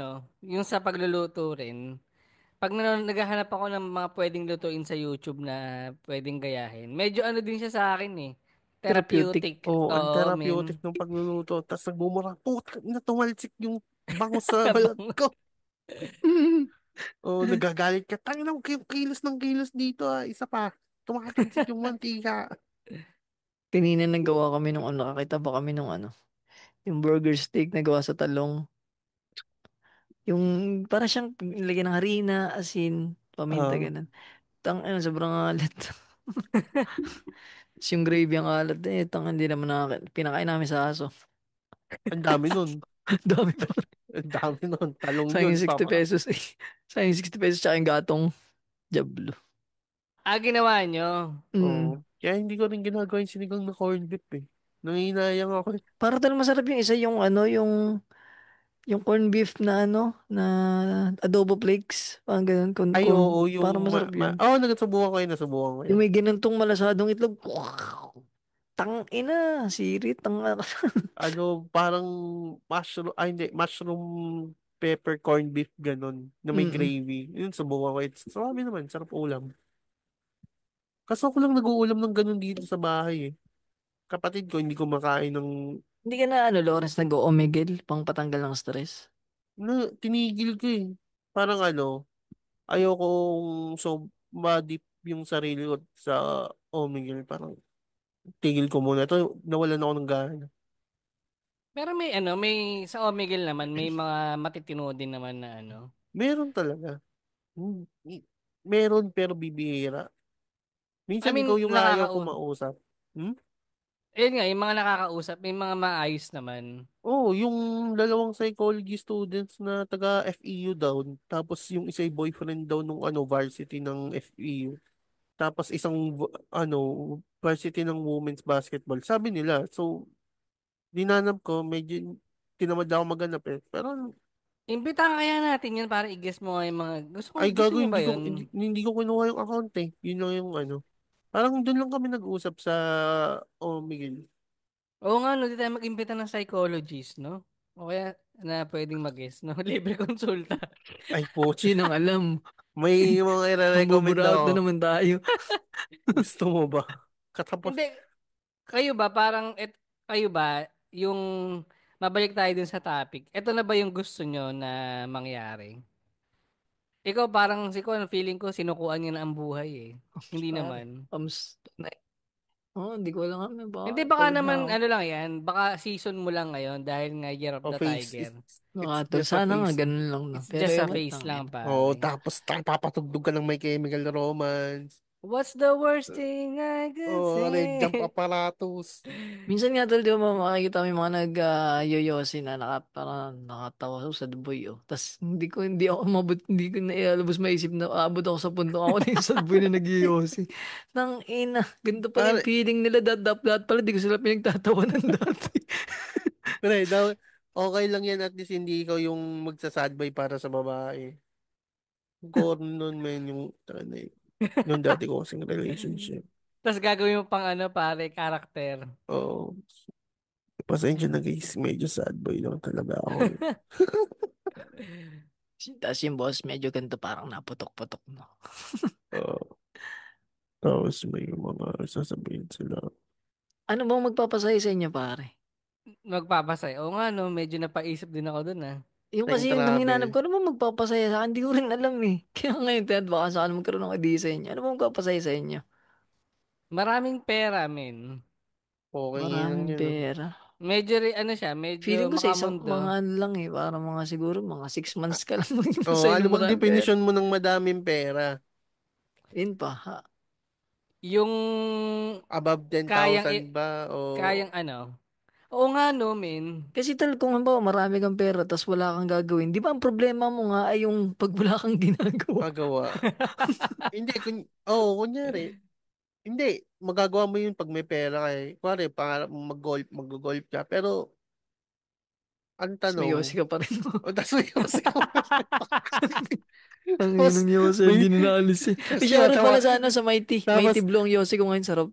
yung sa pagluluto rin, pag naghahanap ako ng mga pwedeng lutuin sa YouTube na pwedeng gayahin, medyo din siya sa akin eh. Therapeutic. Therapeutic. Oo, ang Oo, therapeutic men. ng pagluluto. Tapos nagbumura, puta, natumalsik yung bango sa balat ko. Oo, nagagalit ka. Tangin na, kilos ng kilos dito ah. Isa pa, tumatalsik yung mantika. Kanina nagawa kami nung nakakita ba kami nung yung burger steak na gawa sa talong. Yung para siyang nilagyan ng harina, asin, paminta, Ah, ganun. Sobrang alat. Tapos yung gravy ang alat hindi naman pinakain namin sa aso. ang dami nun. Dami pa. Ang dami nun. Talong Sayang yun. yung 60 pesos eh. Sayang yung 60 pesos tsaka yung gatong jablo. Ginawa nyo. Mm. Oo. Kaya hindi ko rin ginagawa yung sinigang na corned beef eh. Nanginayang ako eh. Para talagang masarap yung isa yung corned beef na na adobo flakes. Parang ganun. Ay, oo, yung... Parang masarap yun. nasubukan ko yun, nasubukan ko Yung yun. may ginantong malasadong itlog. Tang ina, sirit, Parang mushroom, ay hindi, mushroom pepper corned beef ganun, na may Mm. gravy. Yun, subukan ko. Sabi naman, sarap ulam. Kaso ako lang nag-uulam ng ganun dito sa bahay eh. Kapatid ko, hindi ko makain ng... Hindi ka na Lawrence nag-o-omegel pang patanggal ng stress. Tinigil ko eh. Parang ayokong madip yung sarili ko sa Omegle. Parang tigil ko muna. Ito, nawalan ako ng gana. Pero may sa Omegle naman, may mga matitino din naman na Meron talaga. Hmm, Meron pero bibihira. I Minsan ikaw mean, yung ayaw ko mausap. Hmm? Ayun nga, yung mga nakakausap, may mga maayos naman. Oo, yung dalawang psychology students na taga FEU daw. Tapos yung isa ay boyfriend daw nung varsity ng FEU. Tapos isang varsity ng women's basketball. Sabi nila, so dinanap ko medyo tinamad ako maghanap eh. Pero, Imbitahan kaya natin yun para i-guess mo nga yung mga... ay Gusto gago, niyo ba hindi, yun? hindi ko kinuha yung account eh. Yun lang yung ano. Parang doon lang kami nag-usap sa Miguel. Oo nga, no, di tayo mag-imbita ng psychologist, no? O kaya na pwedeng mag-guess, no? Libre konsulta. Ay po, Sinong alam? may mga i-recommend Mambuburaot ako. na naman tayo. Gusto mo ba? Katapos, Hindi, kayo ba, kayo ba, yung... Mabalik tayo dun sa topic. Ito na ba yung gusto nyo na mangyari? Ikaw parang si Kon, feeling ko sinukuan niya na ang buhay eh. Hindi Pare, naman. hindi ko alam kami. Baka Hindi baka pagod na naman ako. ano lang yan, baka season mo lang ngayon dahil nga Year of the face. Tiger. It's Nakatol. just a Sana nga face. ganun lang na. It's Pero just a ewan face lang lang yun. Oo, pare. tapos papatugtog ka ng My Chemical Romance. What's the worst thing I could Oh, Red Jump say? Apparatus. Minsan nga tol, di ba makikita mo yung mga nag-yoyosi na parang nakatawa sa boy, oh. Tapos hindi ako mabot, hindi ko na ialabas maisip na aabot ako sa punto ako na yung sad boy na nag-yoyosi. Nang ina, ganito pala yung Pare, feeling nila, dat pala, di ko sila pinagtatawanan dati. pre, okay lang yan at least hindi ikaw yung magsasadbay para sa babae. Corn nun, man, yung dati ko kasing relationship. Tapos gagawin mo pang ano pare, karakter. Oo. Pasensya na guys, medyo sad boy lang talaga ako. Tapos yung boss, medyo ganito parang naputok-putok, no? Oo. Tapos may mga sasabihin sila. Ano bang magpapasaya sa inyo, pare? Magpapasay. Oo nga no, medyo napaisip din ako dun ah. Yung Time kasi yung travel. hinanap ko, ano bang magpapasaya sa akin? Hindi ko rin alam eh. Kaya ngayon, Ted, baka saan magkaroon ng idea sa inyo. Ano bang magpapasaya sa inyo? Maraming pera men. Okay lang Maraming yan. No? pera. Medyo ano siya, medyo Feeling ko sa isang makamundo. mga ano lang eh, para mga siguro mga 6 months ka lang maging Oh, masaya ano ng bang maraming pera. definition mo ng madaming pera? Yun pa, ha? Yung Above kayang 10,000 ba? O kayang ano. Oo nga no men. Kasi tal kung halimbawa marami kang pera tapos wala kang gagawin, di ba ang problema mo nga ay yung pag wala kang ginagawa? magawa? Hindi, kunyari. Hindi, magagawa mo yun pag may pera ka eh. Kuwari, pangarap mo mag-golf ka. Pero, ang Tapos may yosi tanong, ka pa rin. o tas may kasi ka. Ang Tapos, inong yosi, may, hindi na naalis eh. tapos Uy, shoutout tinatawa, pala sa ano, sa Mighty. tapos, Mighty Blue ang yosi ko ngayon, sarap.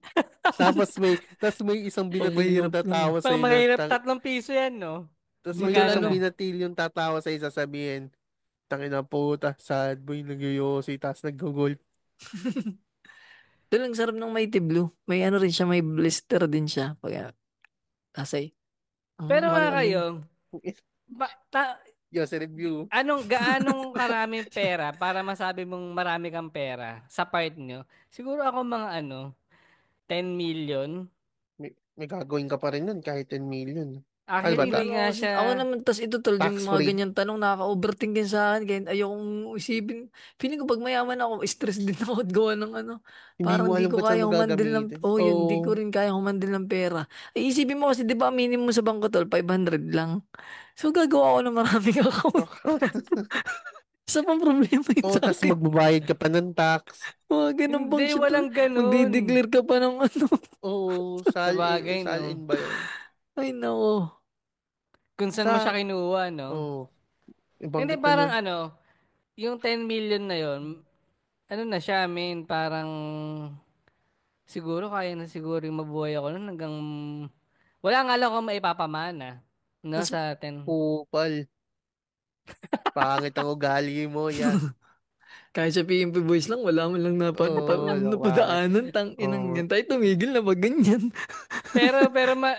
tapos may isang Pag binatilyong mahirap lang. tatawa sa Pag iyo mahirap 3 piso yan no. tapos Di may tol, isang Magkano? ano? binatilyong tatawa sa iyo sasabihin, tangina puta, sad boy, nagyoyosi, tapos nag-golf. Tol, ang sarap ng Mighty Blue. May ano rin siya, may blister din siya. Pag, asay, ang Pero mahal nga ano kayo, yun. Yosi review. gaanong karaming pera para masabi mong marami kang pera sa part nyo? Siguro ako mga 10 million. May gagawin ka pa rin nun kahit 10 million. Ano ba Actually, Hindi ta? hindi lang ako nga kasi, siya, ako naman, tas ito tol, yung Tax mga free. ganyan tanong, nakaka-overthink din sa akin, kaya ayokong isipin. Feeling ko pag mayaman ako, stress din ako at gawa ng ano. Hindi mo Parang di alam ko kung saan kaya mo humandil ng, gagamitin. oh yun, di ko Oh, rin kaya humandil ng pera. Ay, isipin mo kasi, di ba, minimum sa bangko tol, 500 lang. So, gagawa ako ng maraming account. Isa pang problema yun oh, sa tas akin. magbabayad ka pa ng tax. Mga ganun hindi, bang shit, tol. walang ganun. Magdi-declare ka pa ng ano. Oh, Sabagay, no? sal-in ba yun? Ay, nako. Kung saan mo Sa, siya kinuha, no? oh, Hindi, ibanggit mo na. parang yung 10 million na yon ano na siya, parang siguro kaya na siguro yung mabuhay ako nun hanggang wala nga lang akong maipapamana, no, Tas, sa atin. Kupal. Pangit ang ugali mo, ya. kahit sa PMP Boys lang, wala man lang Oh, wala, pangit. napadaanan. Tang inang Oh, yan. Tayo tumigil na pag ganyan. Pero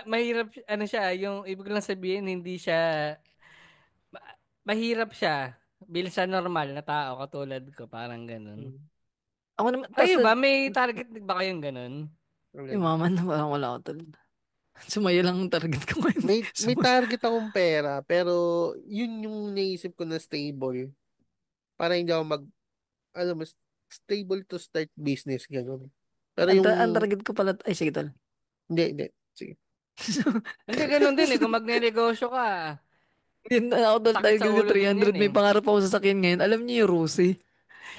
mahirap, siya, yung ibig lang sabihin, hindi siya, mahirap siya, bil sa normal na tao, katulad ko, parang ganun. Hmm. Ako naman, tas, Kayo ba, may target ba kayong ganun? alin. umaman na parang wala ako talaga. Sumaya lang ang target ko ngayon. May target akong pera, pero yun yung naisip ko na stable. Para hindi ako alam mo, stable to start business, gano'n. Pero yung, Ang target ko pala, ay sige tol. hindi. Sige. Hindi, ganun din kung magnenegosyo ka, Hindi na ako tol, sakit target sa ko ulo din 300. yan May pangarap ako sa sakyan ngayon. Alam niyo yung Rusi.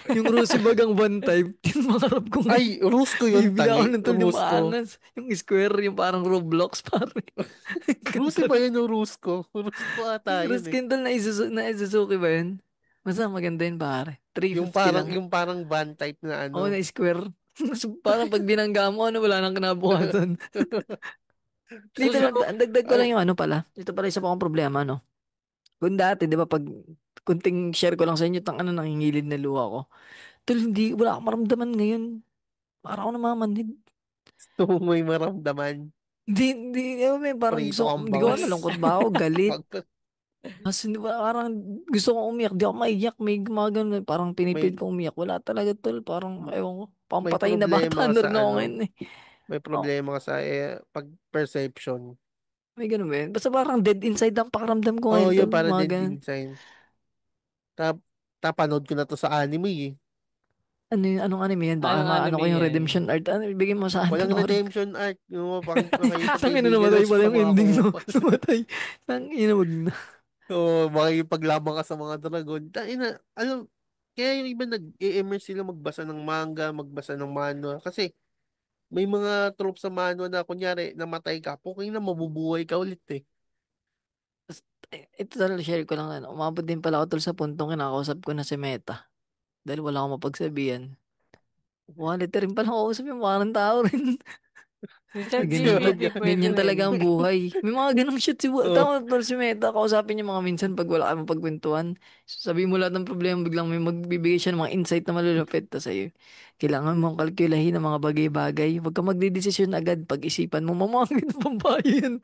Yung Rusi bagang one type, yung mga rap ko ngayon. Ay, Rusko yun, Bibili ako tangi. ng tol yung Rusko. maangas. Yung square, yung parang Roblox, pare. Rusi Ganda. ba yun yung Rusko? Rusko ata yun eh. Ruskin tol na Isuzuki ba yun? Basta maganda yun, pare. 350 lang. Yung parang van type na Oo, ano. na square. So, parang pag binangga mo, wala nang kinabukasan. Dito lang, Suzuki. ang dagdag ko lang Ay, yung ano pala. Ito pala isa pa akong problema, no? Kung dati, di ba, pag kunting share ko lang sa inyo, nangingilid na luha ko. Tol, wala akong maramdaman ngayon. Para ako namamanhid. gusto mo may maramdaman. Hindi, parang Prito gusto, kang hindi ko alam, bangus. malungkot ba ako, galit. Pag Mas hindi ba, parang gusto kong umiyak, di ako maiyak, may mga ganun, parang pinipilit may kong umiyak. Wala talaga, tol, parang, ewan ko, may pampatay na bata problema ka na sa rin ako ano, ngayon eh. may Oh, problema ka sa pag perception. may ganun ba yun? Basta parang dead inside ang pakiramdam ko Oh, ngayon, yun tol, para mga din ganun. din sign. Tap Tapanood ko na to sa anime eh. Ano yun, anong anime yan? Baka Anong nga, ano anime ko yung yan? Redemption Art, ano, ibigay mo sa akin, Walang panoorin ko. redemption arc. Yung Tangina makikipagkaibigan namatay lang siya pala sa yung mga ending, no? kupal. Namatay. Tangina, wag na. Oo, makikipaglaban ka sa mga dragon. Alam, kaya yung iba nag-i-immerse sila magbasa ng manga, magbasa ng manhwa. Kasi may mga trope sa manhwa na kunyari, namatay ka, puking na mabubuhay ka ulit eh. Tas, ito talaga share ko lang, ano, umabot din pala ako tol sa puntong kinakausap ko na si Meta. Dahil wala akong mapagsabihan. Wallet rin pala kausap yung parang tao rin. Si Ganyan, ChatGPT pwede ganyan rin. talaga ang buhay. May mga ganong shit si Oo, tama tol si Meta. Kausapin niya mga minsan pag wala kang mapagkwentuhan. Sabi mo lahat ng problema, biglang may magbibigay siya ng mga insight na malulupit. Tapos sa'yo, kailangan mong kalkulahin ng mga bagay-bagay. Huwag kang magdidesisyon agad. Pag-isipan mo, mamangin pang bayan.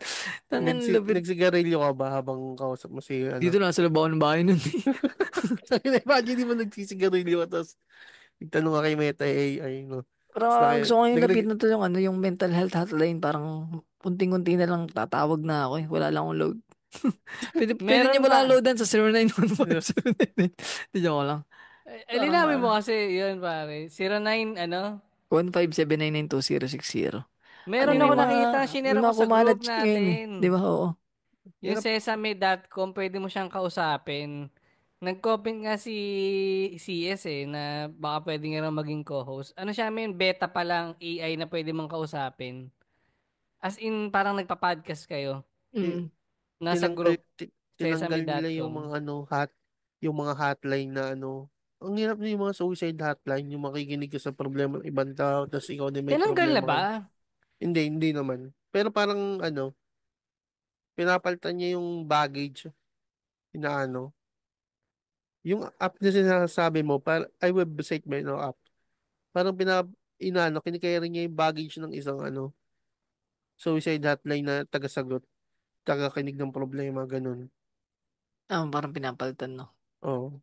Tangan lupit. nagsigarilyo ka ba habang kausap mo si Dito ano? na sa labaw ng bahay nun. Imagine di mo nagsisigarilyo ka tapos nagtanong ka kay Meta AI, no? Pero Tapos gusto ko yung lapit na to yung ano, yung mental health hotline. Parang unting-unti na lang tatawag na ako eh. Wala lang akong load. Pwede niya Meron pala ba? loadan sa 0915-799. Di joke lang. Linawin mo Ah, kasi yun pare. 09 ano? 1579920060. Ano Meron yung ako nakita, may shinare ko mga sa kumalat group ngayon eh. natin. Di ba? Oo. Yung hirap. sesame.com, pwede mo siyang kausapin. Nag-comment nga si CS eh, na baka pwede nga raw maging co-host. Ano siya, may beta pa lang AI na pwede mong kausapin. As in, parang nagpa-podcast kayo. ti- Mm. Nasa group, Tinanggal nila yung sesame.com. mga ano, yung mga hotline na ano. Ang hirap na yung mga suicide hotline, yung makikinig ka sa problema ng ibang tao, tapos ikaw din may Tinanggal na problema ka. ba? Hindi naman. Pero parang ano, pinapalitan niya yung baggage na ano. Yung app na sinasabi mo, ay website ba yun o app? Parang kinikerry niya yung baggage ng isang ano, suicide hotline na tagasagot, tagakinig ng problema, ganun. Parang pinapalitan, no? Oo.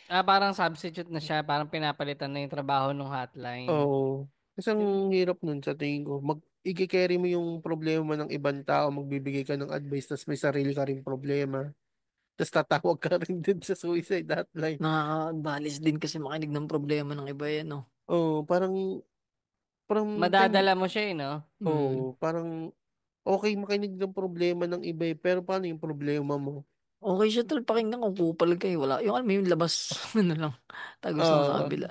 Parang substitute na siya, parang pinapalitan na yung trabaho ng hotline. Oo. Kasi ang hirap nun sa tingin ko. I-carry mo yung problema ng ibang tao, magbibigay ka ng advice, tapos may sarili ka rin problema. Tapos tatawag ka rin din sa suicide hotline. Nakakabalis din kasi makinig ng problema ng iba yan, no? Oo, parang, Madadala mo siya eh, no? Mm. parang, okay makinig ng problema ng iba eh, pero paano yung problema mo? Okay siya tol, pakinggan kung kupal kayo. Wala, yung alam mo yung labas, ano lang, tagos lang sa Ah, kabila.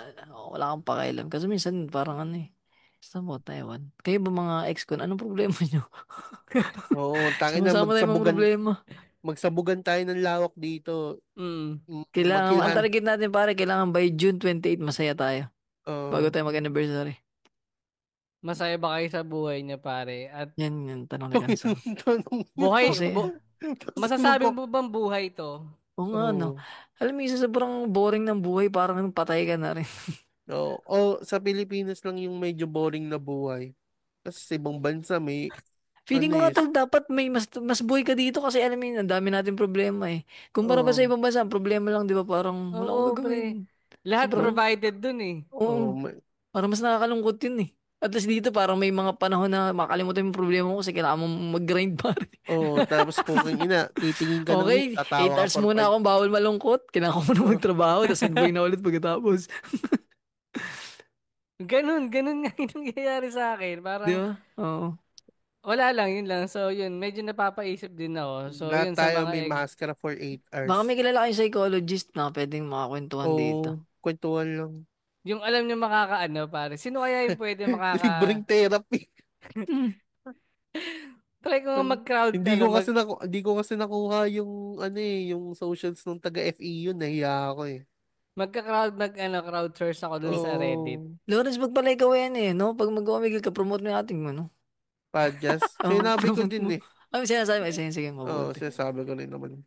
Wala kang pakialam. Kasi minsan parang ano eh, basta mo, Taiwan. Kayo ba mga ex-con, anong problema nyo? oo, tangin na Sama-sama tayo mga problema. magsabugan tayo ng lawak dito. Mm. Kailangan, ang Magkilhan. target natin pare, kailangan by June 28 masaya tayo. Bago Oo. tayo mag-anniversary. Masaya ba kayo sa buhay niya, pare? At Yan, yan, tanong ni Kansang. Tanong mo buhay, to. Kasi, Tapos masasabi mo bang buhay to? oo nga, no. Oo. Alam mo, isa sa sobrang boring ng buhay, parang patay ka na rin. Oo. O sa Pilipinas lang yung medyo boring na buhay. Kasi sa ibang bansa may Feeling ano ko nga eh. tol, dapat may mas buhay ka dito kasi alam mo yun, ang dami nating problema eh. Kumpara ba sa Oo. ibang bansa, ang problema lang, di ba, parang wala akong Oo, pre. gagawin. Lahat Sobrang, provided dun eh. Oo. oo, parang mas nakakalungkot yun eh. At least dito, parang may mga panahon na makalimutan yung problema mo kasi kailangan mo mag-grind pare. Tapos puking ina, titingin ka ng Okay, eight tatawa ka hours for muna five. akong bawal malungkot. Kailangan ko muna magtrabaho, tapos good boy na ulit pagkatapos. Ganun nga yung nangyayari sa akin. Di Parang, ba? Oo. wala lang, yun lang. So, yun, medyo napapaisip din ako. So, Lahat yun sa tayo mga may ex. maskara for 8 Baka hours. may kilala kayong psychologist na pwedeng makakwentuhan dito. Oo. kwentuhan lang. Yung alam niyo makakaano, pare. Sino kaya yung pwede Libreng therapy. Try ko nga mag-crowd Hindi ko kasi nakuha yung yung socials ng taga FEU, nahiya ako eh. crowd source ako dun sa Reddit. Oh, Lawrence, magpala ikaw yan eh, no? Pag mag-umigil ka, promote mo yung ating ano. podcast. Oh, Sinabi ko promote din mo. eh. Sinasabi mo. Sige, Oo, mabuti. sinasabi ko rin naman.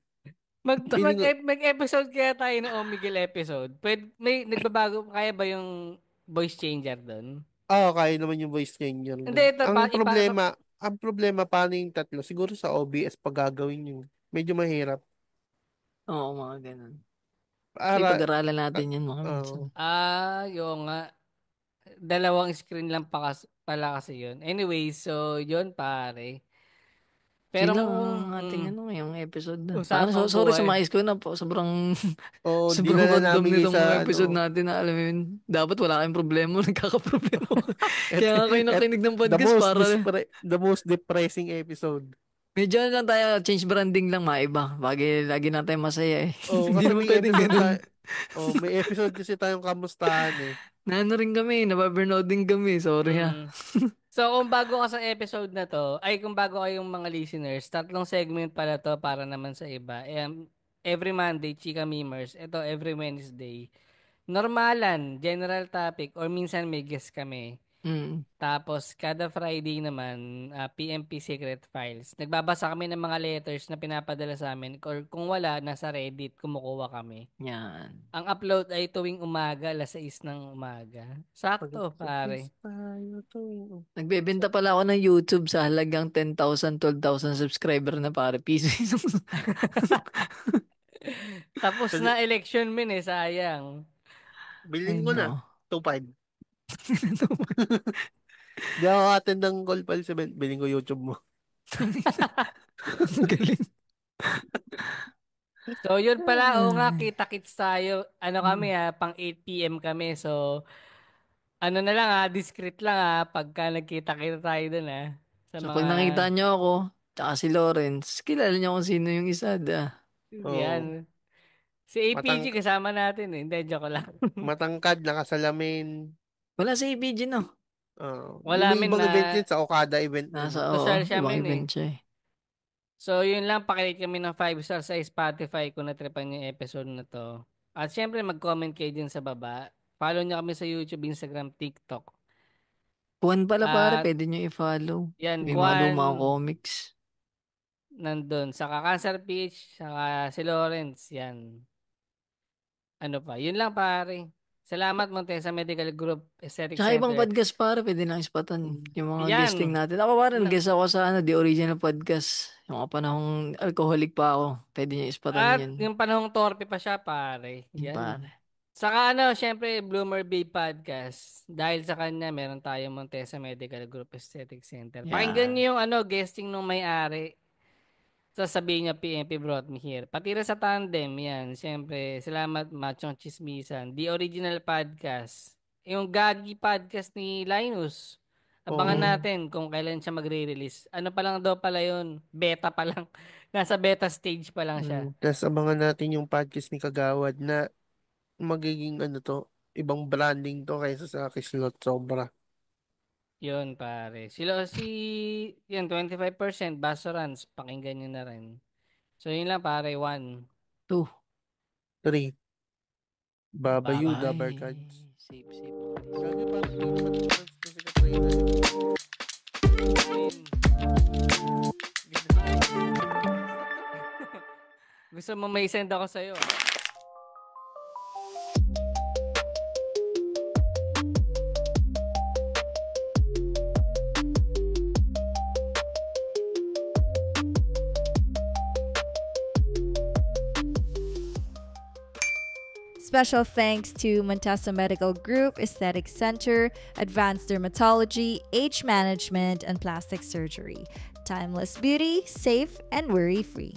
Mag Feeling ko- mag-episode kaya tayo ng Omigil episode. May nagbabago kaya ba yung voice changer doon? Kaya naman yung voice changer. Hindi, ito Ang problema paano yung tatlo? Siguro sa OBS pag gagawin yun. Medyo mahirap. Oo, mga ganun. Para, Pag-aralan natin yan mga minsan. oo. yung nga. Dalawang screen lang pala kasi yun. Anyway, so yun pare. Pero Sila kung ang ating ngayong episode na. usapang Sorry sa buhay. mais ko na po. Sobrang Di sobrang na random namin nitong sa episode natin na alam mo yun. Dapat wala kayong problema. Nagkakaproblema. Kaya nga kayo nakinig ng podcast para the most depressing episode. medyo lang tayo, change branding lang maiba. Lagi na tayo masaya eh. Hindi Kasi naman may pwedeng episode ganun. may episode kasi tayong kamustahan eh. Naano rin kami, nababurnout din kami. Sorry ha. So, kung bago ka sa episode na to, kung bago kayong mga listeners, 3 segment pala to para naman sa iba. Every Monday, Chika Memers. Ito, every Wednesday. Normalan, general topic, or minsan may guest kami. Tapos, kada Friday naman, PMP Secret Files. Nagbabasa kami ng mga letters na pinapadala sa amin. Or kung wala, nasa Reddit, kumukuha kami. Yan. Ang upload ay tuwing umaga, 6:00 ng umaga. Sakto, pare. Nagbebenta pala ako ng YouTube sa halagang 10,000, 12,000 subscriber na pare. Piso. Tapos na election min sayang. Bilhin ko na. 2.5. Di ako attend ng call pal si Ben. Bilhin ko YouTube mo. Galing. So, yun pala. Oo nga, kita-kits tayo. Kami pang 8 p.m. kami. So, na lang discreet lang pagka nagkita-kita tayo dun So, pag nakita nyo ako, tsaka si Lawrence, kilala nyo kung sino yung isa. Yan. Si APG kasama natin eh. Hindi, joke lang. Matangkad, nakasalamin. Wala sa APG, no? Wala may ibang event yun sa Okada event. Nasa social siya ibang min event siya eh. So, yun lang. Pakilate kami ng 5 stars sa Spotify kung natripan yung episode na to. At syempre, mag-comment kayo din sa baba. Follow nyo kami sa YouTube, Instagram, TikTok. Kuwan pala pare, pwede nyo i-follow. Yan, may mga lumang comics. Nandun. Saka Cancer PH, saka si Lawrence. Yan. Ano pa? Yun lang pare. Salamat Montesa Medical Group Aesthetic Tsaka Center. ibang podcast pare, pwede lang ispatan. Yung mga Yan. guesting natin. Ako pare, nag-guest ako sa The Original Podcast. Yung mga panahong alcoholic pa ako. Pwede nyo ispatan At yun. yung panahong torpe pa siya pare. Yan. Pare. Saka syempre, Bloomer Bay Podcast. Dahil sa kanya, meron tayong Montesa Medical Group Aesthetic Center. Yeah. Pakinggan nyo yung guesting nung may-ari. Sasabihin niya, PMP brought me here. Pati rin sa tandem, yan. Siyempre, salamat Machong Chismisan. The Original Podcast. Yung Gagi Podcast ni Linus. Abangan natin kung kailan siya magre-release. Ano pa lang daw pala yun? Beta pa lang. Nasa beta stage pa lang siya. Tapos abangan natin yung podcast ni Kagawad na magiging ibang branding to kaysa sa Kislot Sobra. Yun pare. Yan 25% Basorans. Pakinggan nyo na rin. So yun lang pare. 1, 2, 3. Babayu, Bye. Dabarkads. Safe. Sabi parang yung kasi ka-trainer. Gusto mo may send ako sa'yo Special thanks to Montesa Medical Group, Aesthetic Center, Advanced Dermatology, Age Management, and Plastic Surgery. Timeless beauty, safe and worry-free.